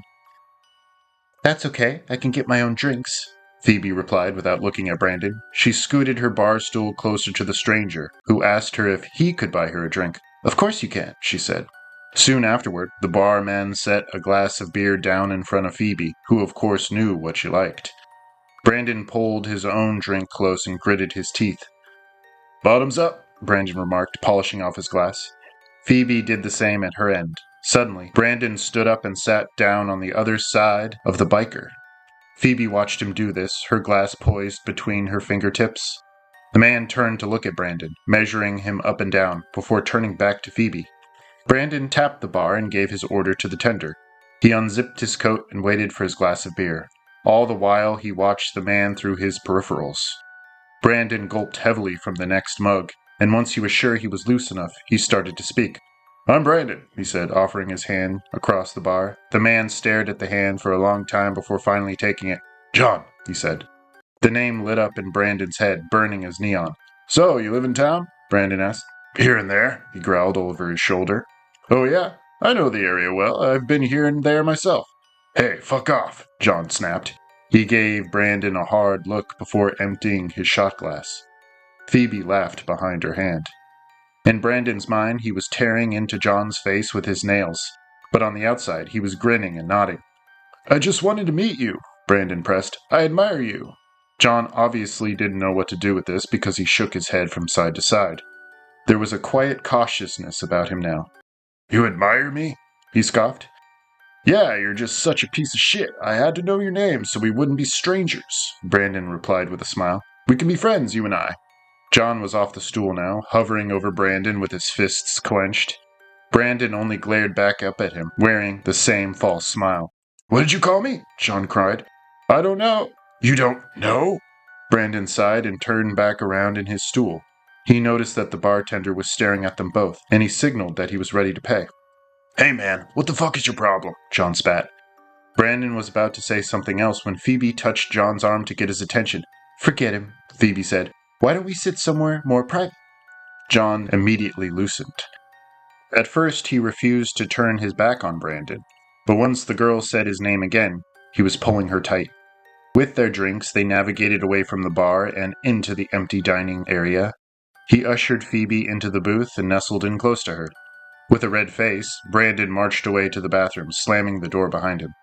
That's okay, I can get my own drinks, Phoebe replied without looking at Brandon. She scooted her bar stool closer to the stranger, who asked her if he could buy her a drink. Of course you can, she said. Soon afterward, the barman set a glass of beer down in front of Phoebe, who of course knew what she liked. Brandon pulled his own drink close and gritted his teeth. Bottoms up, Brandon remarked, polishing off his glass. Phoebe did the same at her end. Suddenly, Brandon stood up and sat down on the other side of the biker. Phoebe watched him do this, her glass poised between her fingertips. The man turned to look at Brandon, measuring him up and down, before turning back to Phoebe. Brandon tapped the bar and gave his order to the tender. He unzipped his coat and waited for his glass of beer. All the while, he watched the man through his peripherals. Brandon gulped heavily from the next mug, and once he was sure he was loose enough, he started to speak. I'm Brandon, he said, offering his hand across the bar. The man stared at the hand for a long time before finally taking it. John, he said. The name lit up in Brandon's head, burning as neon. So, you live in town? Brandon asked. Here and there, he growled over his shoulder. Oh yeah, I know the area well. I've been here and there myself. Hey, fuck off, John snapped. He gave Brandon a hard look before emptying his shot glass. Phoebe laughed behind her hand. In Brandon's mind, he was tearing into John's face with his nails, but on the outside, he was grinning and nodding. I just wanted to meet you, Brandon pressed. I admire you. John obviously didn't know what to do with this because he shook his head from side to side. There was a quiet cautiousness about him now. You admire me? He scoffed. Yeah, you're just such a piece of shit. I had to know your name so we wouldn't be strangers, Brandon replied with a smile. We can be friends, you and I. John was off the stool now, hovering over Brandon with his fists clenched. Brandon only glared back up at him, wearing the same false smile. What did you call me? John cried. I don't know. You don't know? Brandon sighed and turned back around in his stool. He noticed that the bartender was staring at them both, and he signaled that he was ready to pay. Hey man, what the fuck is your problem? John spat. Brandon was about to say something else when Phoebe touched John's arm to get his attention. Forget him, Phoebe said. Why don't we sit somewhere more private? John immediately loosened. At first, he refused to turn his back on Brandon, but once the girl said his name again, he was pulling her tight. With their drinks, they navigated away from the bar and into the empty dining area. He ushered Phoebe into the booth and nestled in close to her. With a red face, Brandon marched away to the bathroom, slamming the door behind him.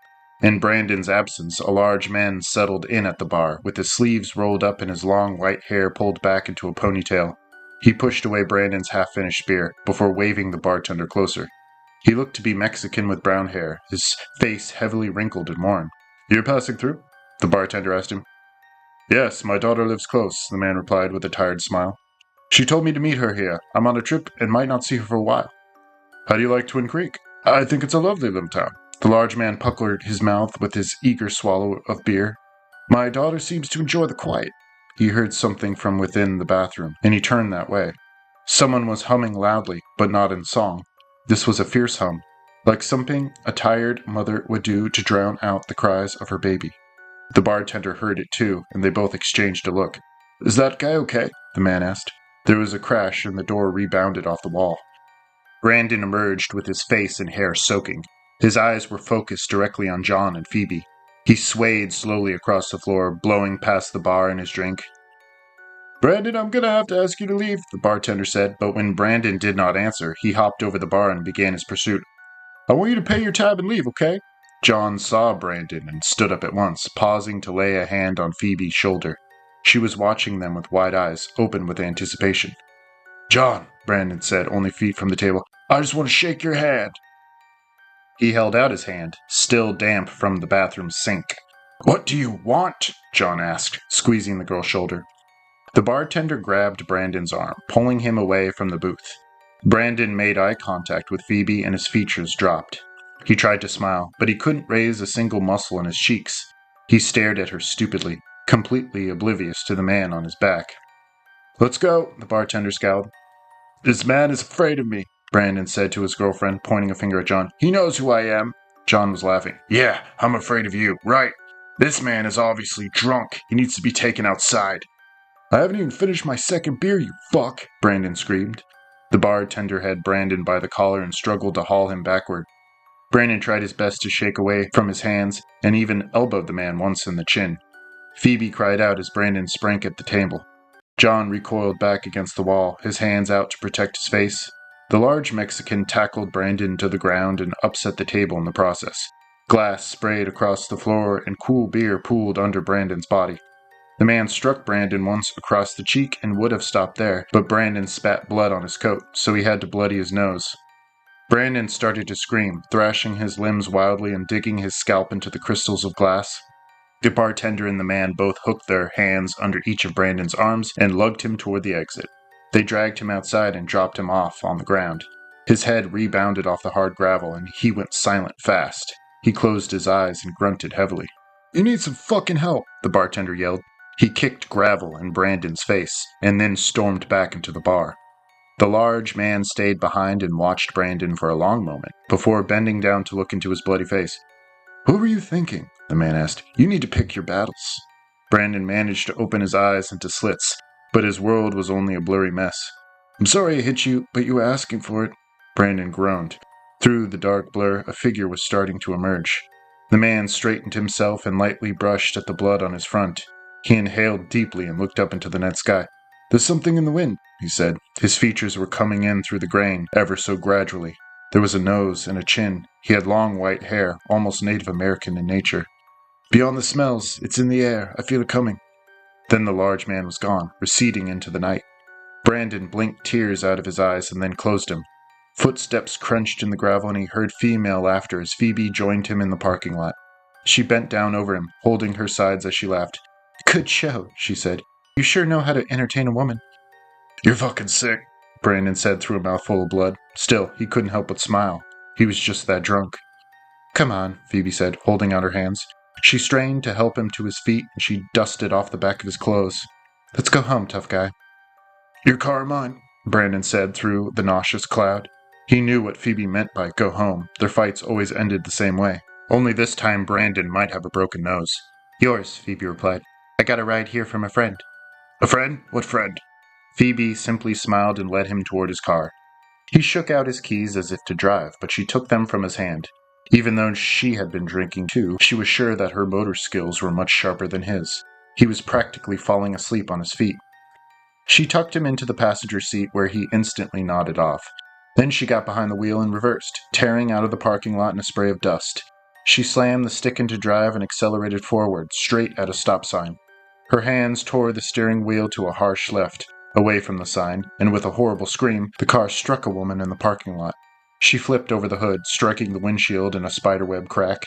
In Brandon's absence, a large man settled in at the bar, with his sleeves rolled up and his long white hair pulled back into a ponytail. He pushed away Brandon's half-finished beer before waving the bartender closer. He looked to be Mexican with brown hair, his face heavily wrinkled and worn. You're passing through? The bartender asked him. Yes, my daughter lives close, the man replied with a tired smile. She told me to meet her here. I'm on a trip and might not see her for a while. How do you like Twin Creek? I think it's a lovely little town. The large man puckered his mouth with his eager swallow of beer. My daughter seems to enjoy the quiet. He heard something from within the bathroom, and he turned that way. Someone was humming loudly, but not in song. This was a fierce hum, like something a tired mother would do to drown out the cries of her baby. The bartender heard it too, and they both exchanged a look. Is that guy okay? The man asked. There was a crash, and the door rebounded off the wall. Brandon emerged with his face and hair soaking. His eyes were focused directly on John and Phoebe. He swayed slowly across the floor, blowing past the bar and his drink. Brandon, I'm gonna have to ask you to leave, the bartender said, but when Brandon did not answer, he hopped over the bar and began his pursuit. I want you to pay your tab and leave, okay? John saw Brandon and stood up at once, pausing to lay a hand on Phoebe's shoulder. She was watching them with wide eyes, open with anticipation. John, Brandon said, only feet from the table, I just want to shake your hand. He held out his hand, still damp from the bathroom sink. What do you want? John asked, squeezing the girl's shoulder. The bartender grabbed Brandon's arm, pulling him away from the booth. Brandon made eye contact with Phoebe and his features dropped. He tried to smile, but he couldn't raise a single muscle in his cheeks. He stared at her stupidly, completely oblivious to the man on his back. Let's go, the bartender scowled. This man is afraid of me, Brandon said to his girlfriend, pointing a finger at John. He knows who I am. John was laughing. Yeah, I'm afraid of you, right. This man is obviously drunk. He needs to be taken outside. I haven't even finished my second beer, you fuck, Brandon screamed. The bartender had Brandon by the collar and struggled to haul him backward. Brandon tried his best to shake away from his hands and even elbowed the man once in the chin. Phoebe cried out as Brandon sprang at the table. John recoiled back against the wall, his hands out to protect his face. The large Mexican tackled Brandon to the ground and upset the table in the process. Glass sprayed across the floor and cool beer pooled under Brandon's body. The man struck Brandon once across the cheek and would have stopped there, but Brandon spat blood on his coat, so he had to bloody his nose. Brandon started to scream, thrashing his limbs wildly and digging his scalp into the crystals of glass. The bartender and the man both hooked their hands under each of Brandon's arms and lugged him toward the exit. They dragged him outside and dropped him off on the ground. His head rebounded off the hard gravel and he went silent fast. He closed his eyes and grunted heavily. You need some fucking help, the bartender yelled. He kicked gravel in Brandon's face and then stormed back into the bar. The large man stayed behind and watched Brandon for a long moment before bending down to look into his bloody face. Who were you thinking? The man asked. You need to pick your battles. Brandon managed to open his eyes into slits, but his world was only a blurry mess. I'm sorry I hit you, but you were asking for it. Brandon groaned. Through the dark blur, a figure was starting to emerge. The man straightened himself and lightly brushed at the blood on his front. He inhaled deeply and looked up into the night sky. "There's something in the wind," he said. His features were coming in through the grain, ever so gradually. There was a nose and a chin. He had long white hair, almost Native American in nature. "Beyond the smells, it's in the air. I feel it coming." Then the large man was gone, receding into the night. Brandon blinked tears out of his eyes and then closed them. Footsteps crunched in the gravel and he heard female laughter as Phoebe joined him in the parking lot. She bent down over him, holding her sides as she laughed. "Good show," she said. "You sure know how to entertain a woman." "You're fucking sick," Brandon said through a mouthful of blood. Still, he couldn't help but smile. He was just that drunk. "Come on," Phoebe said, holding out her hands. She strained to help him to his feet and she dusted off the back of his clothes. "Let's go home, tough guy." "Your car or mine?" Brandon said through the nauseous cloud. He knew what Phoebe meant by go home. Their fights always ended the same way. Only this time Brandon might have a broken nose. "Yours," Phoebe replied. "I got a ride here from a friend." "A friend? What friend?" Phoebe simply smiled and led him toward his car. He shook out his keys as if to drive, but she took them from his hand. Even though she had been drinking too, she was sure that her motor skills were much sharper than his. He was practically falling asleep on his feet. She tucked him into the passenger seat where he instantly nodded off. Then she got behind the wheel and reversed, tearing out of the parking lot in a spray of dust. She slammed the stick into drive and accelerated forward, straight at a stop sign. Her hands tore the steering wheel to a harsh left, away from the sign, and with a horrible scream, the car struck a woman in the parking lot. She flipped over the hood, striking the windshield in a spiderweb crack.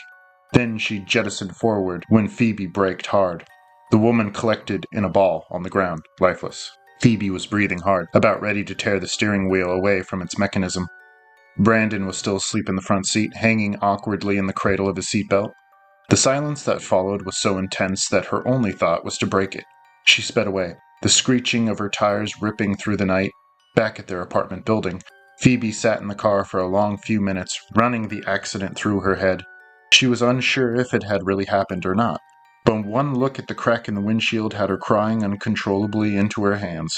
Then she jettisoned forward when Phoebe braked hard. The woman collected in a ball on the ground, lifeless. Phoebe was breathing hard, about ready to tear the steering wheel away from its mechanism. Brandon was still asleep in the front seat, hanging awkwardly in the cradle of his seatbelt. The silence that followed was so intense that her only thought was to break it. She sped away, the screeching of her tires ripping through the night. Back at their apartment building, Phoebe sat in the car for a long few minutes, running the accident through her head. She was unsure if it had really happened or not, but one look at the crack in the windshield had her crying uncontrollably into her hands.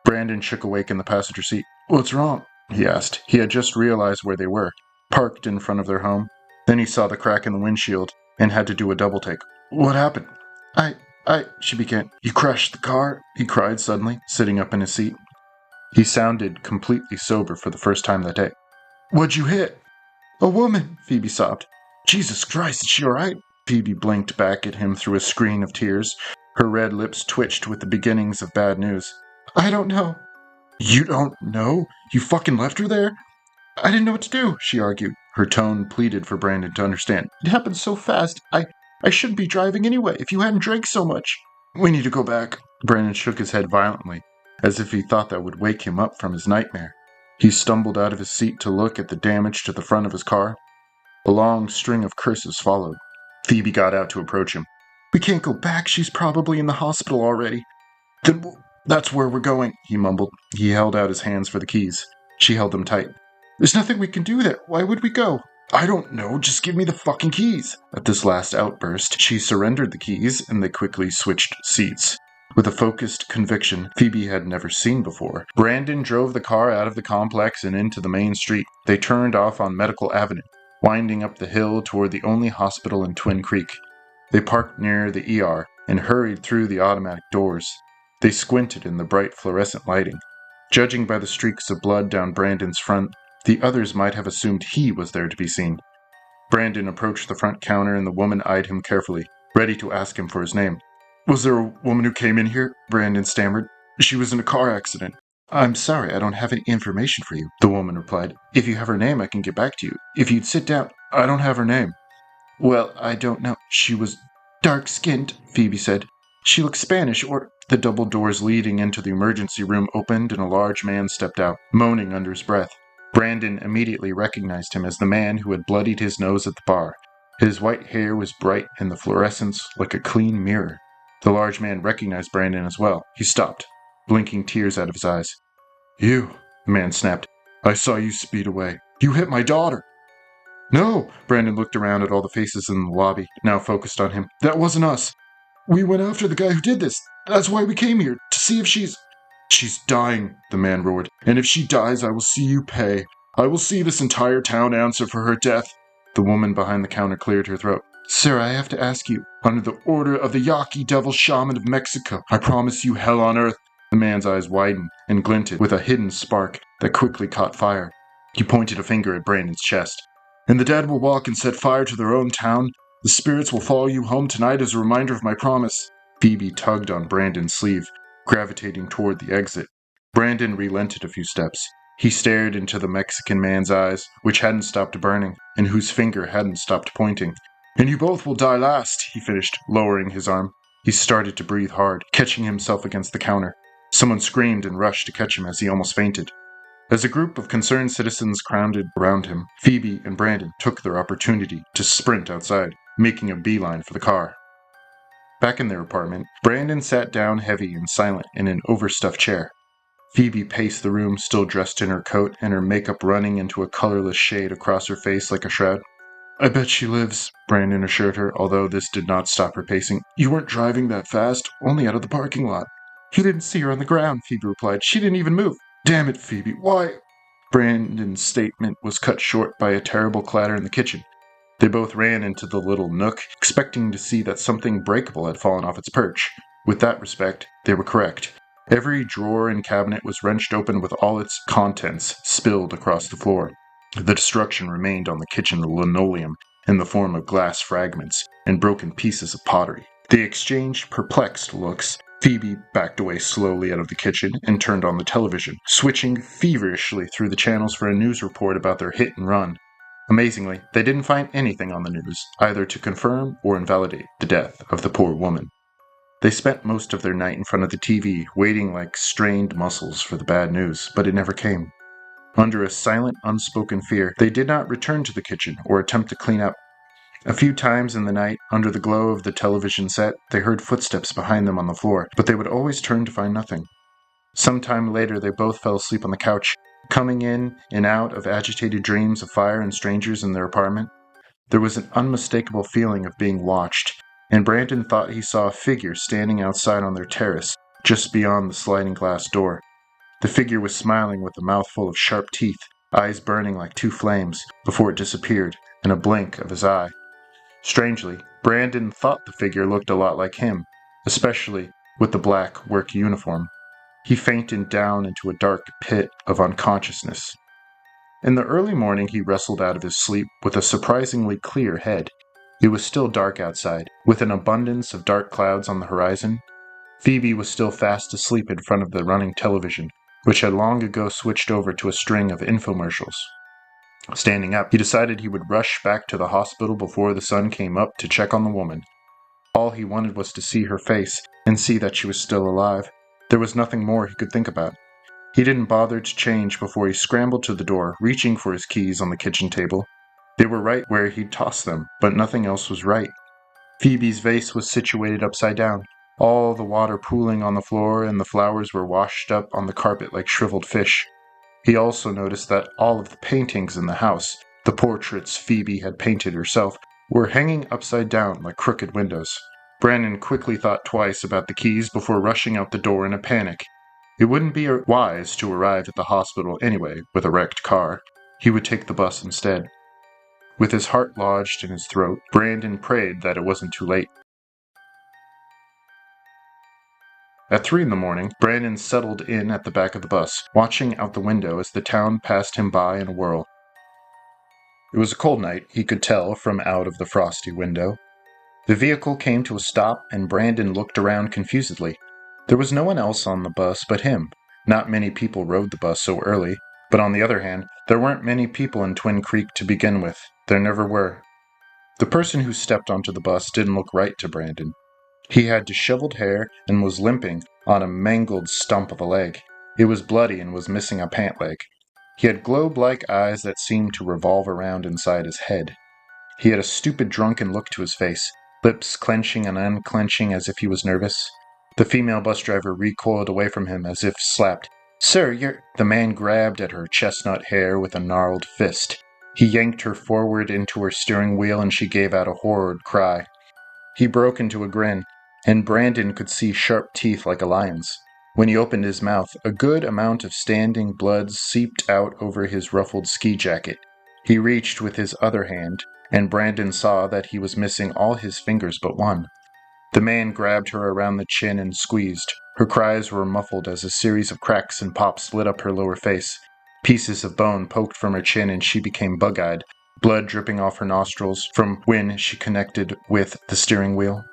Brandon shook awake in the passenger seat. "What's wrong?" he asked. He had just realized where they were, parked in front of their home. Then he saw the crack in the windshield and had to do a double take. "What happened?" She began. "You crashed the car?" he cried suddenly, sitting up in his seat. He sounded completely sober for the first time that day. "What'd you hit?" "A woman," Phoebe sobbed. "Jesus Christ, is she all right?" Phoebe blinked back at him through a screen of tears. Her red lips twitched with the beginnings of bad news. "I don't know." "You don't know? You fucking left her there?" "I didn't know what to do," she argued. Her tone pleaded for Brandon to understand. "It happened so fast. I shouldn't be driving anyway if you hadn't drank so much." "We need to go back." Brandon shook his head violently, as if he thought that would wake him up from his nightmare. He stumbled out of his seat to look at the damage to the front of his car. A long string of curses followed. Phoebe got out to approach him. "We can't go back. She's probably in the hospital already." "Then that's where we're going," he mumbled. He held out his hands for the keys. She held them tight. "There's nothing we can do there. Why would we go?" "I don't know. Just give me the fucking keys." At this last outburst, she surrendered the keys and they quickly switched seats. With a focused conviction Phoebe had never seen before, Brandon drove the car out of the complex and into the main street. They turned off on Medical Avenue, winding up the hill toward the only hospital in Twin Creek. They parked near the ER and hurried through the automatic doors. They squinted in the bright fluorescent lighting. Judging by the streaks of blood down Brandon's front, the others might have assumed he was there to be seen. Brandon approached the front counter and the woman eyed him carefully, ready to ask him for his name. "Was there a woman who came in here?" Brandon stammered. "She was in a car accident." "I'm sorry, I don't have any information for you," the woman replied. "If you have her name, I can get back to you. If you'd sit down." "I don't have her name." "Well, I don't know. She was dark-skinned," Phoebe said. "She looked Spanish, or—" The double doors leading into the emergency room opened and a large man stepped out, moaning under his breath. Brandon immediately recognized him as the man who had bloodied his nose at the bar. His white hair was bright in the fluorescence like a clean mirror. The large man recognized Brandon as well. He stopped, blinking tears out of his eyes. "You," the man snapped. "I saw you speed away. You hit my daughter." "No!" Brandon looked around at all the faces in the lobby, now focused on him. "That wasn't us. We went after the guy who did this. That's why we came here, to see if she's—" "She's dying," the man roared. "And if she dies, I will see you pay. I will see this entire town answer for her death." The woman behind the counter cleared her throat. Sir, I have to ask you, under the order of the Yaqui Devil Shaman of Mexico, I promise you hell on earth. The man's eyes widened and glinted with a hidden spark that quickly caught fire. He pointed a finger at Brandon's chest. And the dead will walk and set fire to their own town. The spirits will follow you home tonight as a reminder of my promise. Phoebe tugged on Brandon's sleeve, gravitating toward the exit. Brandon relented a few steps. He stared into the Mexican man's eyes, which hadn't stopped burning, and whose finger hadn't stopped pointing. And you both will die last, he finished, lowering his arm. He started to breathe hard, catching himself against the counter. Someone screamed and rushed to catch him as he almost fainted. As a group of concerned citizens crowded around him, Phoebe and Brandon took their opportunity to sprint outside, making a beeline for the car. Back in their apartment, Brandon sat down heavy and silent in an overstuffed chair. Phoebe paced the room, still dressed in her coat and her makeup running into a colorless shade across her face like a shroud. I bet she lives, Brandon assured her, although this did not stop her pacing. You weren't driving that fast, only out of the parking lot. He didn't see her on the ground, Phoebe replied. She didn't even move. Damn it, Phoebe, why? Brandon's statement was cut short by a terrible clatter in the kitchen. They both ran into the little nook, expecting to see that something breakable had fallen off its perch. With that respect, they were correct. Every drawer and cabinet was wrenched open with all its contents spilled across the floor. The destruction remained on the kitchen linoleum in the form of glass fragments and broken pieces of pottery. They exchanged perplexed looks. Phoebe backed away slowly out of the kitchen and turned on the television, switching feverishly through the channels for a news report about their hit and run. Amazingly, they didn't find anything on the news, either to confirm or invalidate the death of the poor woman. They spent most of their night in front of the TV, waiting like strained muscles for the bad news, but it never came. Under a silent, unspoken fear, they did not return to the kitchen or attempt to clean up. A few times in the night, under the glow of the television set, they heard footsteps behind them on the floor, but they would always turn to find nothing. Sometime later, they both fell asleep on the couch, coming in and out of agitated dreams of fire and strangers in their apartment. There was an unmistakable feeling of being watched, and Brandon thought he saw a figure standing outside on their terrace, just beyond the sliding glass door. The figure was smiling with a mouth full of sharp teeth, eyes burning like two flames, before it disappeared in a blink of his eye. Strangely, Brandon thought the figure looked a lot like him, especially with the black work uniform. He fainted down into a dark pit of unconsciousness. In the early morning, he wrestled out of his sleep with a surprisingly clear head. It was still dark outside, with an abundance of dark clouds on the horizon. Phoebe was still fast asleep in front of the running television, which had long ago switched over to a string of infomercials. Standing up, he decided he would rush back to the hospital before the sun came up to check on the woman. All he wanted was to see her face and see that she was still alive. There was nothing more he could think about. He didn't bother to change before he scrambled to the door, reaching for his keys on the kitchen table. They were right where he'd tossed them, but nothing else was right. Phoebe's vase was situated upside down, all the water pooling on the floor, and the flowers were washed up on the carpet like shriveled fish. He also noticed that all of the paintings in the house, the portraits Phoebe had painted herself, were hanging upside down like crooked windows. Brandon quickly thought twice about the keys before rushing out the door in a panic. It wouldn't be wise to arrive at the hospital anyway with a wrecked car. He would take the bus instead. With his heart lodged in his throat, Brandon prayed that it wasn't too late. At 3 a.m, Brandon settled in at the back of the bus, watching out the window as the town passed him by in a whirl. It was a cold night, he could tell from out of the frosty window. The vehicle came to a stop, and Brandon looked around confusedly. There was no one else on the bus but him. Not many people rode the bus so early, but on the other hand, there weren't many people in Twin Creek to begin with. There never were. The person who stepped onto the bus didn't look right to Brandon. He had disheveled hair and was limping on a mangled stump of a leg. It was bloody and was missing a pant leg. He had globe-like eyes that seemed to revolve around inside his head. He had a stupid, drunken look to his face, lips clenching and unclenching as if he was nervous. The female bus driver recoiled away from him as if slapped. "Sir, you're—" The man grabbed at her chestnut hair with a gnarled fist. He yanked her forward into her steering wheel and she gave out a horrid cry. He broke into a grin, and Brandon could see sharp teeth like a lion's. When he opened his mouth, a good amount of standing blood seeped out over his ruffled ski jacket. He reached with his other hand and Brandon saw that he was missing all his fingers but one. The man grabbed her around the chin and squeezed. Her cries were muffled as a series of cracks and pops lit up her lower face. Pieces of bone poked from her chin and she became bug-eyed, blood dripping off her nostrils from when she connected with the steering wheel.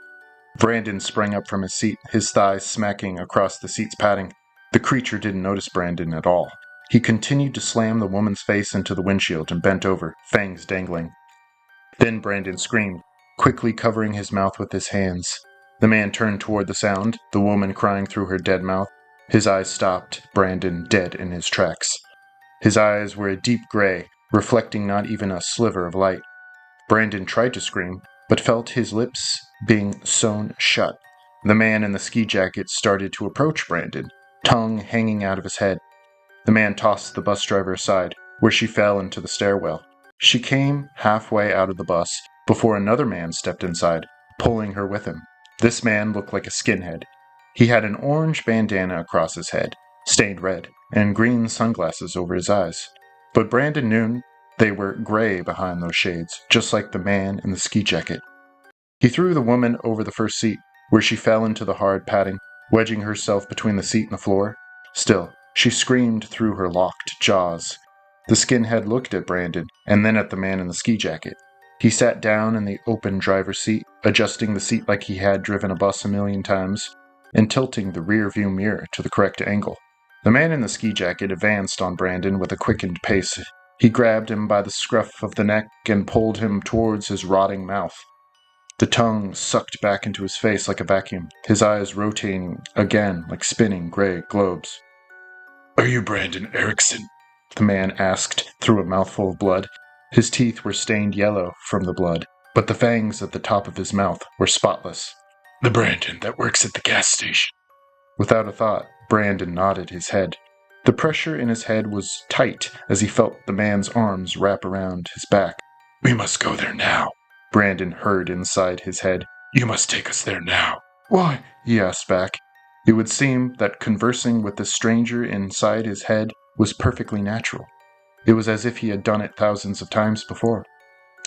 Brandon sprang up from his seat, his thighs smacking across the seat's padding. The creature didn't notice Brandon at all. He continued to slam the woman's face into the windshield and bent over, fangs dangling. Then Brandon screamed, quickly covering his mouth with his hands. The man turned toward the sound, the woman crying through her dead mouth. His eyes stopped, Brandon dead in his tracks. His eyes were a deep gray, reflecting not even a sliver of light. Brandon tried to scream, but felt his lips being sewn shut. The man in the ski jacket started to approach Brandon, tongue hanging out of his head. The man tossed the bus driver aside, where she fell into the stairwell. She came halfway out of the bus before another man stepped inside, pulling her with him. This man looked like a skinhead. He had an orange bandana across his head, stained red, and green sunglasses over his eyes. But Brandon knew they were gray behind those shades, just like the man in the ski jacket. He threw the woman over the first seat, where she fell into the hard padding, wedging herself between the seat and the floor. Still, she screamed through her locked jaws. The skinhead looked at Brandon, and then at the man in the ski jacket. He sat down in the open driver's seat, adjusting the seat like he had driven a bus a million times, and tilting the rear view mirror to the correct angle. The man in the ski jacket advanced on Brandon with a quickened pace. He grabbed him by the scruff of the neck and pulled him towards his rotting mouth. The tongue sucked back into his face like a vacuum, his eyes rotating again like spinning gray globes. "Are you Brandon Erickson?" the man asked through a mouthful of blood. His teeth were stained yellow from the blood, but the fangs at the top of his mouth were spotless. "The Brandon that works at the gas station." Without a thought, Brandon nodded his head. The pressure in his head was tight as he felt the man's arms wrap around his back. "We must go there now," Brandon heard inside his head. "You must take us there now." "Why?" he asked back. It would seem that conversing with the stranger inside his head was perfectly natural. It was as if he had done it thousands of times before.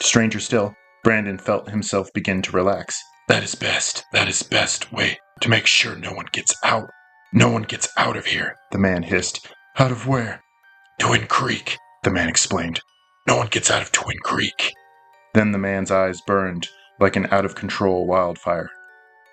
Stranger still, Brandon felt himself begin to relax. That is best way to make sure no one gets out. No one gets out of here," the man hissed. "Out of where?" "Twin Creek," the man explained. "No one gets out of Twin Creek." Then the man's eyes burned like an out-of-control wildfire.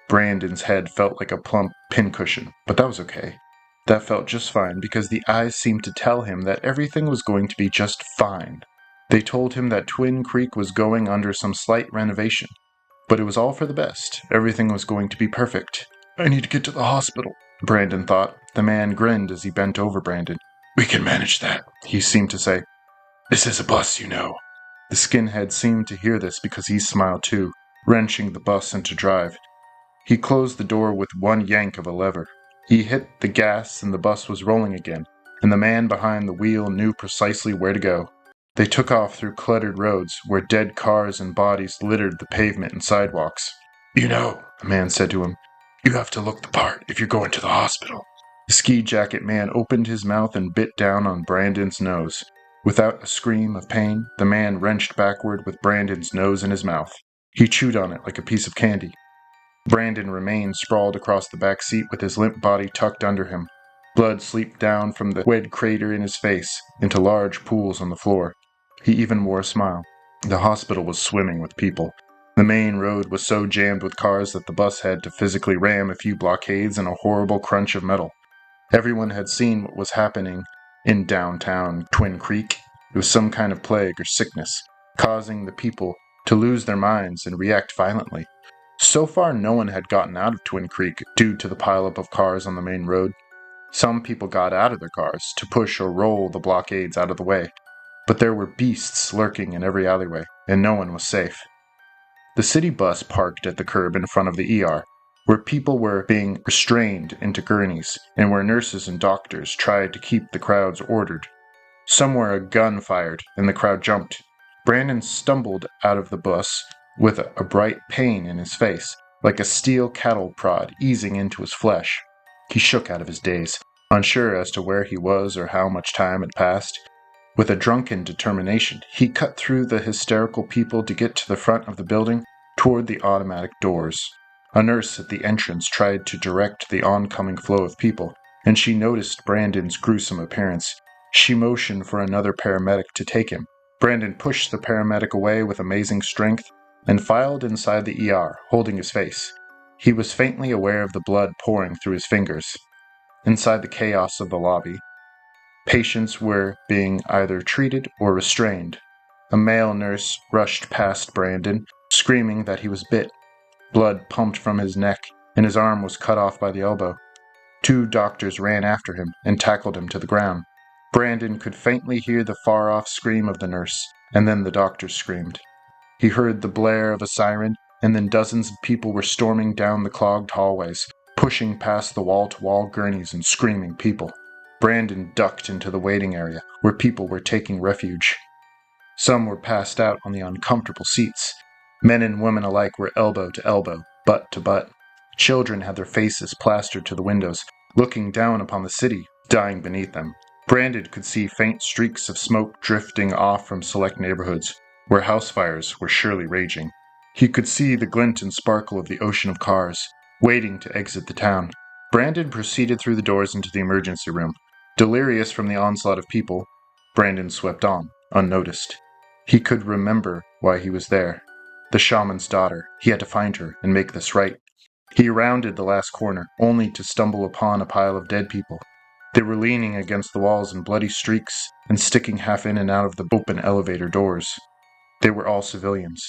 Brandon's head felt like a plump pincushion, but that was okay. That felt just fine because the eyes seemed to tell him that everything was going to be just fine. They told him that Twin Creek was going under some slight renovation, but it was all for the best. Everything was going to be perfect. "I need to get to the hospital," Brandon thought. The man grinned as he bent over Brandon. "We can manage that," he seemed to say. "This is a bus, you know." The skinhead seemed to hear this because he smiled too, wrenching the bus into drive. He closed the door with one yank of a lever. He hit the gas and the bus was rolling again, and the man behind the wheel knew precisely where to go. They took off through cluttered roads where dead cars and bodies littered the pavement and sidewalks. "You know," the man said to him, "you have to look the part if you're going to the hospital." The ski jacket man opened his mouth and bit down on Brandon's nose. Without a scream of pain, the man wrenched backward with Brandon's nose in his mouth. He chewed on it like a piece of candy. Brandon remained sprawled across the back seat with his limp body tucked under him. Blood seeped down from the red crater in his face into large pools on the floor. He even wore a smile. The hospital was swimming with people. The main road was so jammed with cars that the bus had to physically ram a few blockades and a horrible crunch of metal. Everyone had seen what was happening in downtown Twin Creek. It was some kind of plague or sickness, causing the people to lose their minds and react violently. So far, no one had gotten out of Twin Creek due to the pileup of cars on the main road. Some people got out of their cars to push or roll the blockades out of the way, but there were beasts lurking in every alleyway, and no one was safe. The city bus parked at the curb in front of the ER, where people were being restrained into gurneys, and where nurses and doctors tried to keep the crowds ordered. Somewhere a gun fired, and the crowd jumped. Brandon stumbled out of the bus with a bright pain in his face, like a steel cattle prod easing into his flesh. He shook out of his daze, unsure as to where he was or how much time had passed. With a drunken determination, he cut through the hysterical people to get to the front of the building toward the automatic doors. A nurse at the entrance tried to direct the oncoming flow of people, and she noticed Brandon's gruesome appearance. She motioned for another paramedic to take him. Brandon pushed the paramedic away with amazing strength and filed inside the ER, holding his face. He was faintly aware of the blood pouring through his fingers. Inside the chaos of the lobby, patients were being either treated or restrained. A male nurse rushed past Brandon, screaming that he was bit. Blood pumped from his neck, and his arm was cut off by the elbow. 2 doctors ran after him and tackled him to the ground. Brandon could faintly hear the far-off scream of the nurse, and then the doctors screamed. He heard the blare of a siren, and then dozens of people were storming down the clogged hallways, pushing past the wall-to-wall gurneys and screaming people. Brandon ducked into the waiting area, where people were taking refuge. Some were passed out on the uncomfortable seats. Men and women alike were elbow to elbow, butt to butt. Children had their faces plastered to the windows, looking down upon the city, dying beneath them. Brandon could see faint streaks of smoke drifting off from select neighborhoods, where house fires were surely raging. He could see the glint and sparkle of the ocean of cars, waiting to exit the town. Brandon proceeded through the doors into the emergency room. Delirious from the onslaught of people, Brandon swept on, unnoticed. He could remember why he was there. The shaman's daughter. He had to find her and make this right. He rounded the last corner, only to stumble upon a pile of dead people. They were leaning against the walls in bloody streaks and sticking half in and out of the open elevator doors. They were all civilians.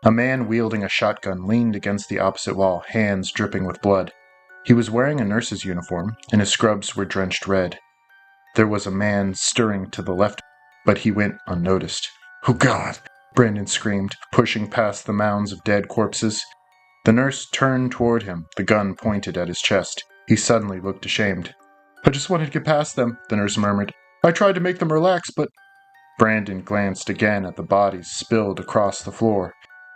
A man wielding a shotgun leaned against the opposite wall, hands dripping with blood. He was wearing a nurse's uniform, and his scrubs were drenched red. There was a man stirring to the left, but he went unnoticed. "Oh God!" Brandon screamed, pushing past the mounds of dead corpses. The nurse turned toward him, the gun pointed at his chest. He suddenly looked ashamed. "I just wanted to get past them," the nurse murmured. "I tried to make them relax, but—" Brandon glanced again at the bodies spilled across the floor.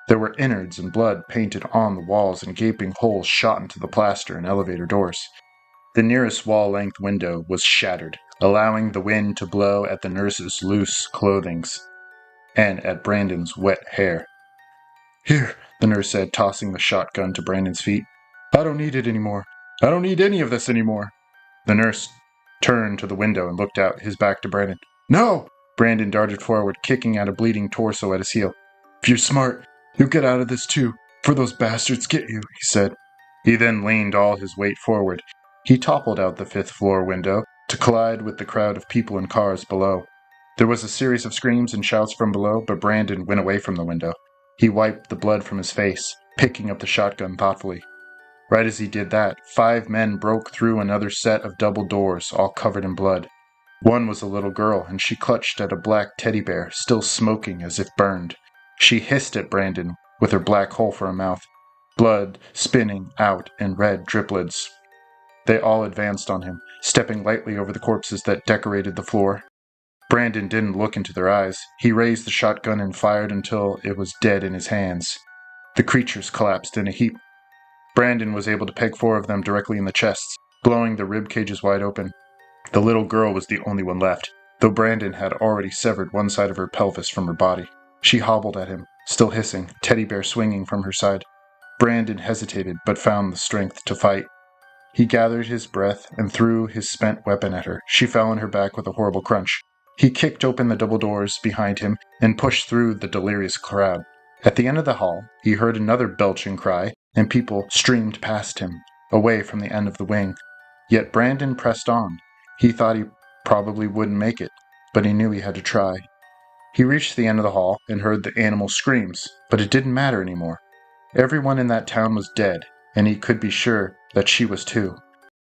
There were innards and blood painted on the walls, and gaping holes shot into the plaster and elevator doors. The nearest wall-length window was shattered, allowing the wind to blow at the nurse's loose clothings and at Brandon's wet hair. "Here," the nurse said, tossing the shotgun to Brandon's feet. "I don't need it anymore. I don't need any of this anymore." The nurse turned to the window and looked out, his back to Brandon. "No!" Brandon darted forward, kicking at a bleeding torso at his heel. "If you're smart, you'll get out of this too, before those bastards get you," he said. He then leaned all his weight forward. He toppled out the 5th-floor window to collide with the crowd of people and cars below. There was a series of screams and shouts from below, but Brandon went away from the window. He wiped the blood from his face, picking up the shotgun thoughtfully. Right as he did that, 5 men broke through another set of double doors, all covered in blood. One was a little girl, and she clutched at a black teddy bear, still smoking as if burned. She hissed at Brandon with her black hole for a mouth, blood spinning out in red driplets. They all advanced on him, stepping lightly over the corpses that decorated the floor. Brandon didn't look into their eyes. He raised the shotgun and fired until it was dead in his hands. The creatures collapsed in a heap. Brandon was able to peg 4 of them directly in the chests, blowing the rib cages wide open. The little girl was the only one left, though Brandon had already severed one side of her pelvis from her body. She hobbled at him, still hissing, teddy bear swinging from her side. Brandon hesitated, but found the strength to fight. He gathered his breath and threw his spent weapon at her. She fell on her back with a horrible crunch. He kicked open the double doors behind him and pushed through the delirious crowd. At the end of the hall, he heard another belching cry, and people streamed past him, away from the end of the wing. Yet Brandon pressed on. He thought he probably wouldn't make it, but he knew he had to try. He reached the end of the hall and heard the animal screams, but it didn't matter anymore. Everyone in that town was dead, and he could be sure that she was too.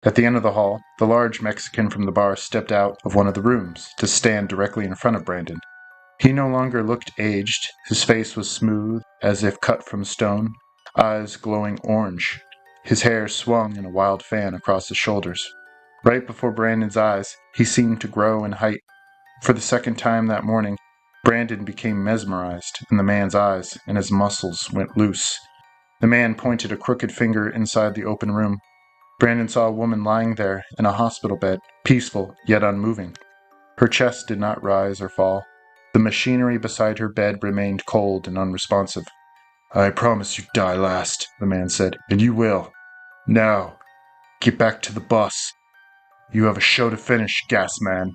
At the end of the hall, the large Mexican from the bar stepped out of one of the rooms to stand directly in front of Brandon. He no longer looked aged. His face was smooth, as if cut from stone, eyes glowing orange. His hair swung in a wild fan across his shoulders. Right before Brandon's eyes, he seemed to grow in height. For the second time that morning, Brandon became mesmerized in the man's eyes, and his muscles went loose. The man pointed a crooked finger inside the open room. Brandon saw a woman lying there in a hospital bed, peaceful yet unmoving. Her chest did not rise or fall. The machinery beside her bed remained cold and unresponsive. "I promise you die last," the man said, "and you will. Now, get back to the bus. You have a show to finish, gas man."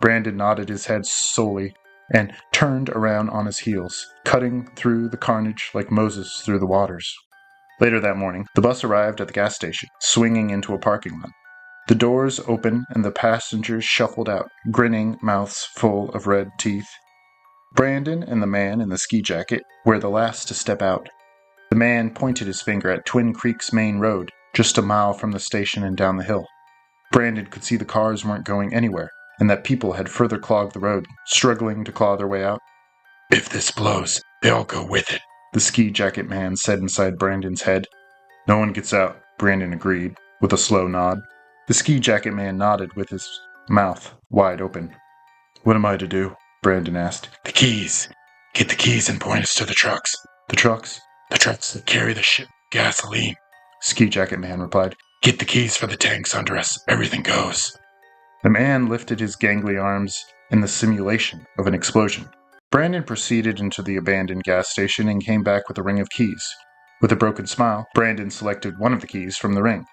Brandon nodded his head slowly and turned around on his heels, cutting through the carnage like Moses through the waters. Later that morning, the bus arrived at the gas station, swinging into a parking lot. The doors opened and the passengers shuffled out, grinning mouths full of red teeth. Brandon and the man in the ski jacket were the last to step out. The man pointed his finger at Twin Creek's main road, just a mile from the station and down the hill. Brandon could see the cars weren't going anywhere, and that people had further clogged the road, struggling to claw their way out. "If this blows, they all go with it," the ski jacket man said inside Brandon's head. "No one gets out," Brandon agreed, with a slow nod. The ski jacket man nodded with his mouth wide open. "What am I to do?" Brandon asked. "The keys. Get the keys and point us to the trucks." "The trucks?" "The trucks that carry the ship gasoline," Ski Jacket Man replied. "Get the keys for the tanks under us. Everything goes." The man lifted his gangly arms in the simulation of an explosion. Brandon proceeded into the abandoned gas station and came back with a ring of keys. With a broken smile, Brandon selected one of the keys from the ring.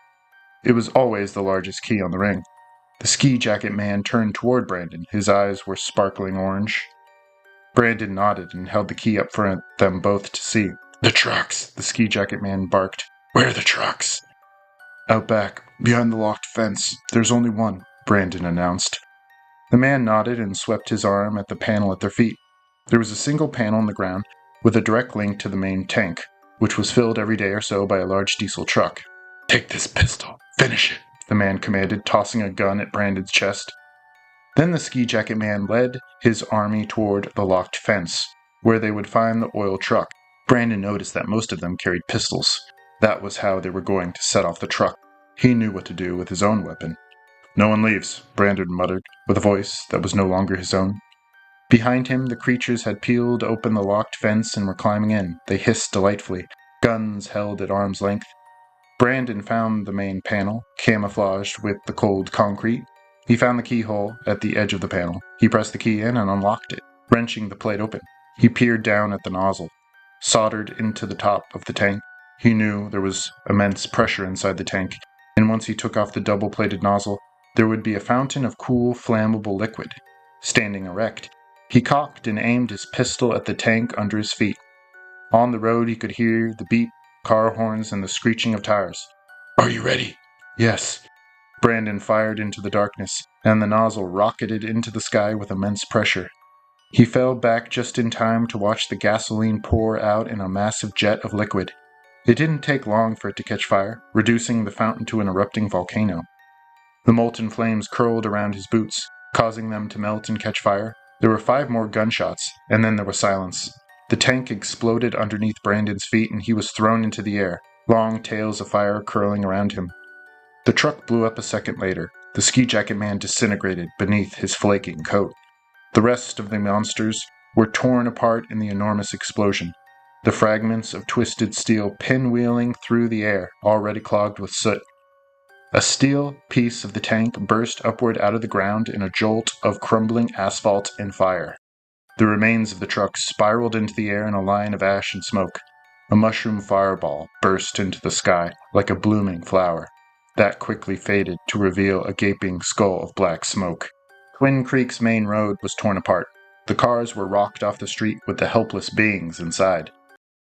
It was always the largest key on the ring. The ski jacket man turned toward Brandon. His eyes were sparkling orange. Brandon nodded and held the key up for them both to see. "The trucks," the ski jacket man barked. "Where are the trucks?" "Out back, behind the locked fence. There's only one," Brandon announced. The man nodded and swept his arm at the panel at their feet. There was a single panel in the ground with a direct link to the main tank, which was filled every day or so by a large diesel truck. "Take this pistol. Finish it," the man commanded, tossing a gun at Brandon's chest. Then the ski jacket man led his army toward the locked fence, where they would find the oil truck. Brandon noticed that most of them carried pistols. That was how they were going to set off the truck. He knew what to do with his own weapon. "No one leaves," Brandon muttered, with a voice that was no longer his own. Behind him, the creatures had peeled open the locked fence and were climbing in. They hissed delightfully, guns held at arm's length. Brandon found the main panel, camouflaged with the cold concrete. He found the keyhole at the edge of the panel. He pressed the key in and unlocked it, wrenching the plate open. He peered down at the nozzle, soldered into the top of the tank. He knew there was immense pressure inside the tank, and once he took off the double-plated nozzle, there would be a fountain of cool, flammable liquid. Standing erect, he cocked and aimed his pistol at the tank under his feet. On the road, he could hear the beep, car horns, and the screeching of tires. "Are you ready?" "Yes." Brandon fired into the darkness, and the nozzle rocketed into the sky with immense pressure. He fell back just in time to watch the gasoline pour out in a massive jet of liquid. It didn't take long for it to catch fire, reducing the fountain to an erupting volcano. The molten flames curled around his boots, causing them to melt and catch fire. There were 5 more gunshots, and then there was silence. The tank exploded underneath Brandon's feet, and he was thrown into the air, long tails of fire curling around him. The truck blew up a second later. The ski jacket man disintegrated beneath his flaking coat. The rest of the monsters were torn apart in the enormous explosion, the fragments of twisted steel pinwheeling through the air, already clogged with soot. A steel piece of the tank burst upward out of the ground in a jolt of crumbling asphalt and fire. The remains of the truck spiraled into the air in a line of ash and smoke. A mushroom fireball burst into the sky like a blooming flower. That quickly faded to reveal a gaping skull of black smoke. Twin Creek's main road was torn apart. The cars were rocked off the street with the helpless beings inside.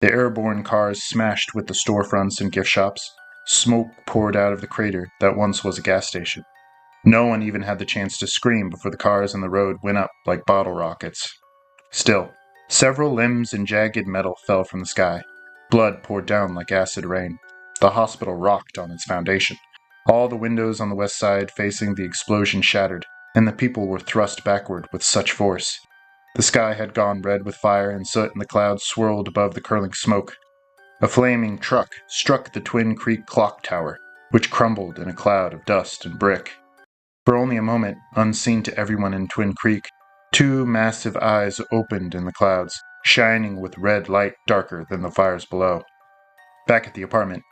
The airborne cars smashed with the storefronts and gift shops. Smoke poured out of the crater that once was a gas station. No one even had the chance to scream before the cars on the road went up like bottle rockets. Still, several limbs and jagged metal fell from the sky. Blood poured down like acid rain. The hospital rocked on its foundation. All the windows on the west side facing the explosion shattered, and the people were thrust backward with such force. The sky had gone red with fire and soot, and the clouds swirled above the curling smoke. A flaming truck struck the Twin Creek clock tower, which crumbled in a cloud of dust and brick. For only a moment, unseen to everyone in Twin Creek, 2 massive eyes opened in the clouds, shining with red light darker than the fires below. Back at the apartment,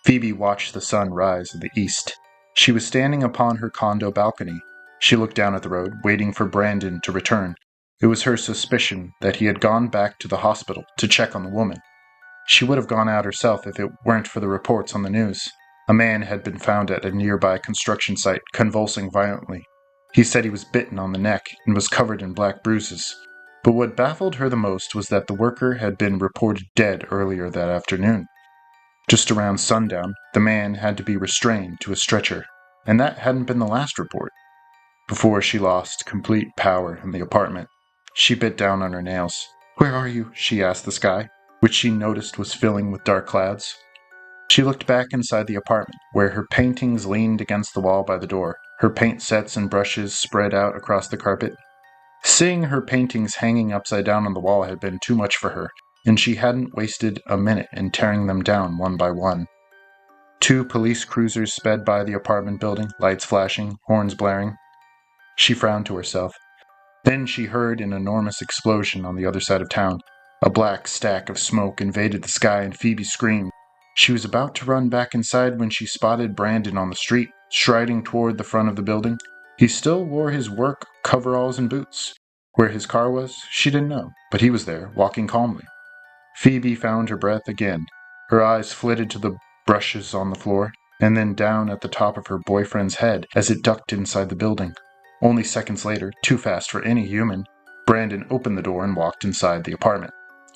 Phoebe watched the sun rise in the east. She was standing upon her condo balcony. She looked down at the road, waiting for Brandon to return. It was her suspicion that he had gone back to the hospital to check on the woman. She would have gone out herself if it weren't for the reports on the news. A man had been found at a nearby construction site, convulsing violently. He said he was bitten on the neck and was covered in black bruises. But what baffled her the most was that the worker had been reported dead earlier that afternoon. Just around sundown, the man had to be restrained to a stretcher, and that hadn't been the last report. Before she lost complete power in the apartment, she bit down on her nails. "Where are you?" she asked the sky, which she noticed was filling with dark clouds. She looked back inside the apartment, where her paintings leaned against the wall by the door, her paint sets and brushes spread out across the carpet. Seeing her paintings hanging upside down on the wall had been too much for her, and she hadn't wasted a minute in tearing them down one by one. 2 police cruisers sped by the apartment building, lights flashing, horns blaring. She frowned to herself. Then she heard an enormous explosion on the other side of town. A black stack of smoke invaded the sky and Phoebe screamed. She was about to run back inside when she spotted Brandon on the street, striding toward the front of the building. He still wore his work coveralls and boots. Where his car was, she didn't know, but he was there, walking calmly. Phoebe found her breath again. Her eyes flitted to the brushes on the floor, and then down at the top of her boyfriend's head as it ducked inside the building. Only seconds later, too fast for any human, Brandon opened the door and walked inside the apartment.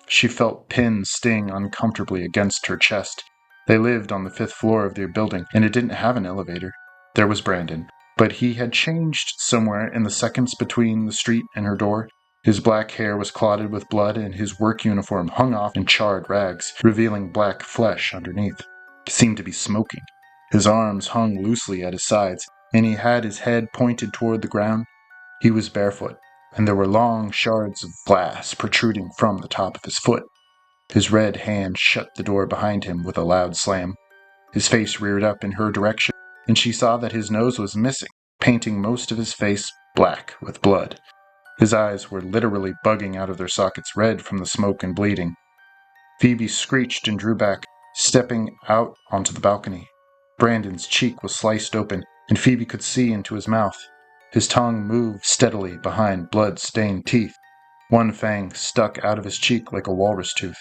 She felt pins sting uncomfortably against her chest. They lived on the 5th floor of their building, and it didn't have an elevator. There was Brandon, but he had changed somewhere in the seconds between the street and her door. His black hair was clotted with blood, and his work uniform hung off in charred rags, revealing black flesh underneath. He seemed to be smoking. His arms hung loosely at his sides, and he had his head pointed toward the ground. He was barefoot, and there were long shards of glass protruding from the top of his foot. His red hand shut the door behind him with a loud slam. His face reared up in her direction, and she saw that his nose was missing, painting most of his face black with blood. His eyes were literally bugging out of their sockets, red from the smoke and bleeding. Phoebe screeched and drew back, stepping out onto the balcony. Brandon's cheek was sliced open, and Phoebe could see into his mouth. His tongue moved steadily behind blood-stained teeth. One fang stuck out of his cheek like a walrus tooth.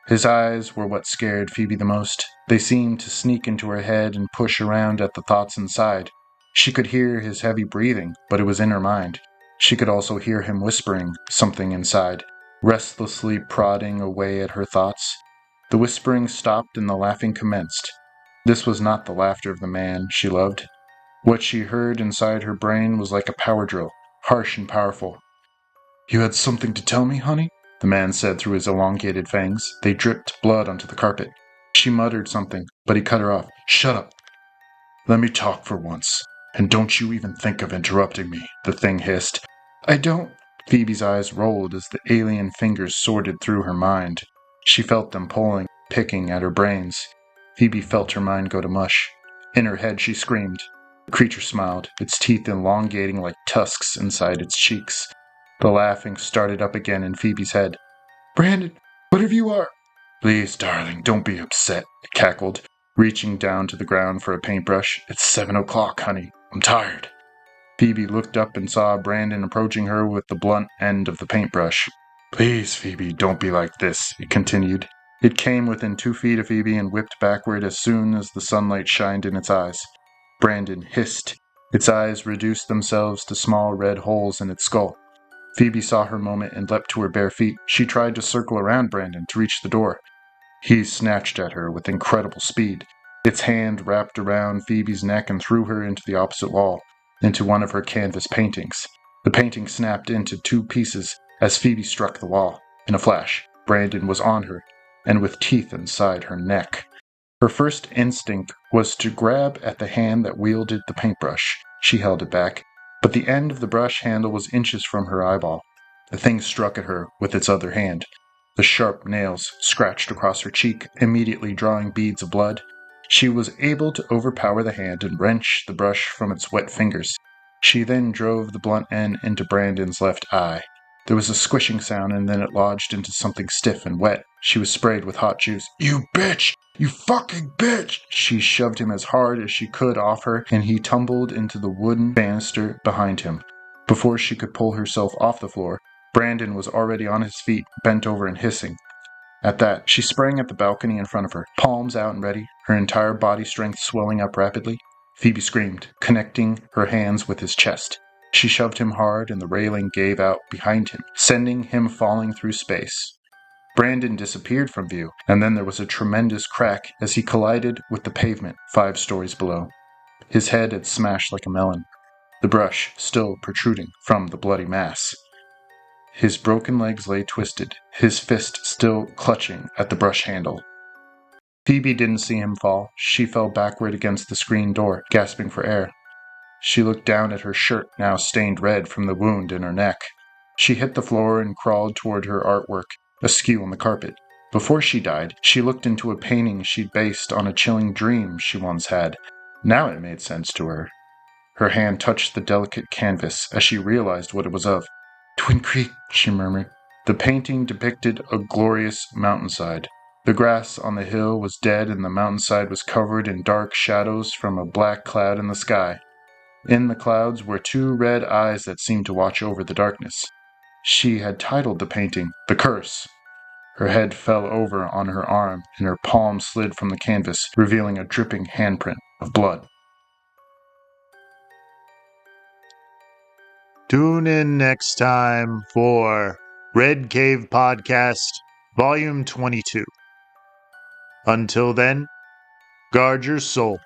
His eyes were what scared Phoebe the most. They seemed to sneak into her head and push around at the thoughts inside. She could hear his heavy breathing, but it was in her mind. She could also hear him whispering something inside, restlessly prodding away at her thoughts. The whispering stopped and the laughing commenced. This was not the laughter of the man she loved. What she heard inside her brain was like a power drill, harsh and powerful. "You had something to tell me, honey?" the man said through his elongated fangs. They dripped blood onto the carpet. She muttered something, but he cut her off. "Shut up. Let me talk for once. And don't you even think of interrupting me," the thing hissed. "I don't." Phoebe's eyes rolled as the alien fingers sorted through her mind. She felt them pulling, picking at her brains. Phoebe felt her mind go to mush. In her head she screamed. The creature smiled, its teeth elongating like tusks inside its cheeks. The laughing started up again in Phoebe's head. "Brandon, whatever you are." "Please, darling, don't be upset," it cackled, reaching down to the ground for a paintbrush. "It's 7 o'clock, honey. I'm tired." Phoebe looked up and saw Brandon approaching her with the blunt end of the paintbrush. "Please, Phoebe, don't be like this," it continued. It came within 2 feet of Phoebe and whipped backward as soon as the sunlight shined in its eyes. Brandon hissed. Its eyes reduced themselves to small red holes in its skull. Phoebe saw her moment and leapt to her bare feet. She tried to circle around Brandon to reach the door. He snatched at her with incredible speed. Its hand wrapped around Phoebe's neck and threw her into the opposite wall, into one of her canvas paintings. The painting snapped into 2 pieces as Phoebe struck the wall. In a flash, Brandon was on her, and with teeth inside her neck. Her first instinct was to grab at the hand that wielded the paintbrush. She held it back, but the end of the brush handle was inches from her eyeball. The thing struck at her with its other hand. The sharp nails scratched across her cheek, immediately drawing beads of blood. She was able to overpower the hand and wrench the brush from its wet fingers. She then drove the blunt end into Brandon's left eye. There was a squishing sound, and then it lodged into something stiff and wet. She was sprayed with hot juice. "You bitch!" You fucking bitch! She shoved him as hard as she could off her, and he tumbled into the wooden banister behind him. Before she could pull herself off the floor, Brandon was already on his feet, bent over and hissing. At that, she sprang at the balcony in front of her, palms out and ready, her entire body strength swelling up rapidly. Phoebe screamed, connecting her hands with his chest. She shoved him hard, and the railing gave out behind him, sending him falling through space. Brandon disappeared from view, and then there was a tremendous crack as he collided with the pavement 5 stories below. His head had smashed like a melon, the brush still protruding from the bloody mass. His broken legs lay twisted, his fist still clutching at the brush handle. Phoebe didn't see him fall. She fell backward against the screen door, gasping for air. She looked down at her shirt, now stained red from the wound in her neck. She hit the floor and crawled toward her artwork, askew on the carpet. Before she died, she looked into a painting she'd based on a chilling dream she once had. Now it made sense to her. Her hand touched the delicate canvas as she realized what it was of. "Twin Creek," she murmured. The painting depicted a glorious mountainside. The grass on the hill was dead and the mountainside was covered in dark shadows from a black cloud in the sky. In the clouds were 2 red eyes that seemed to watch over the darkness. She had titled the painting, "The Curse." Her head fell over on her arm, and her palm slid from the canvas, revealing a dripping handprint of blood. Tune in next time for Red Cave Podcast, Volume 22. Until then, guard your soul.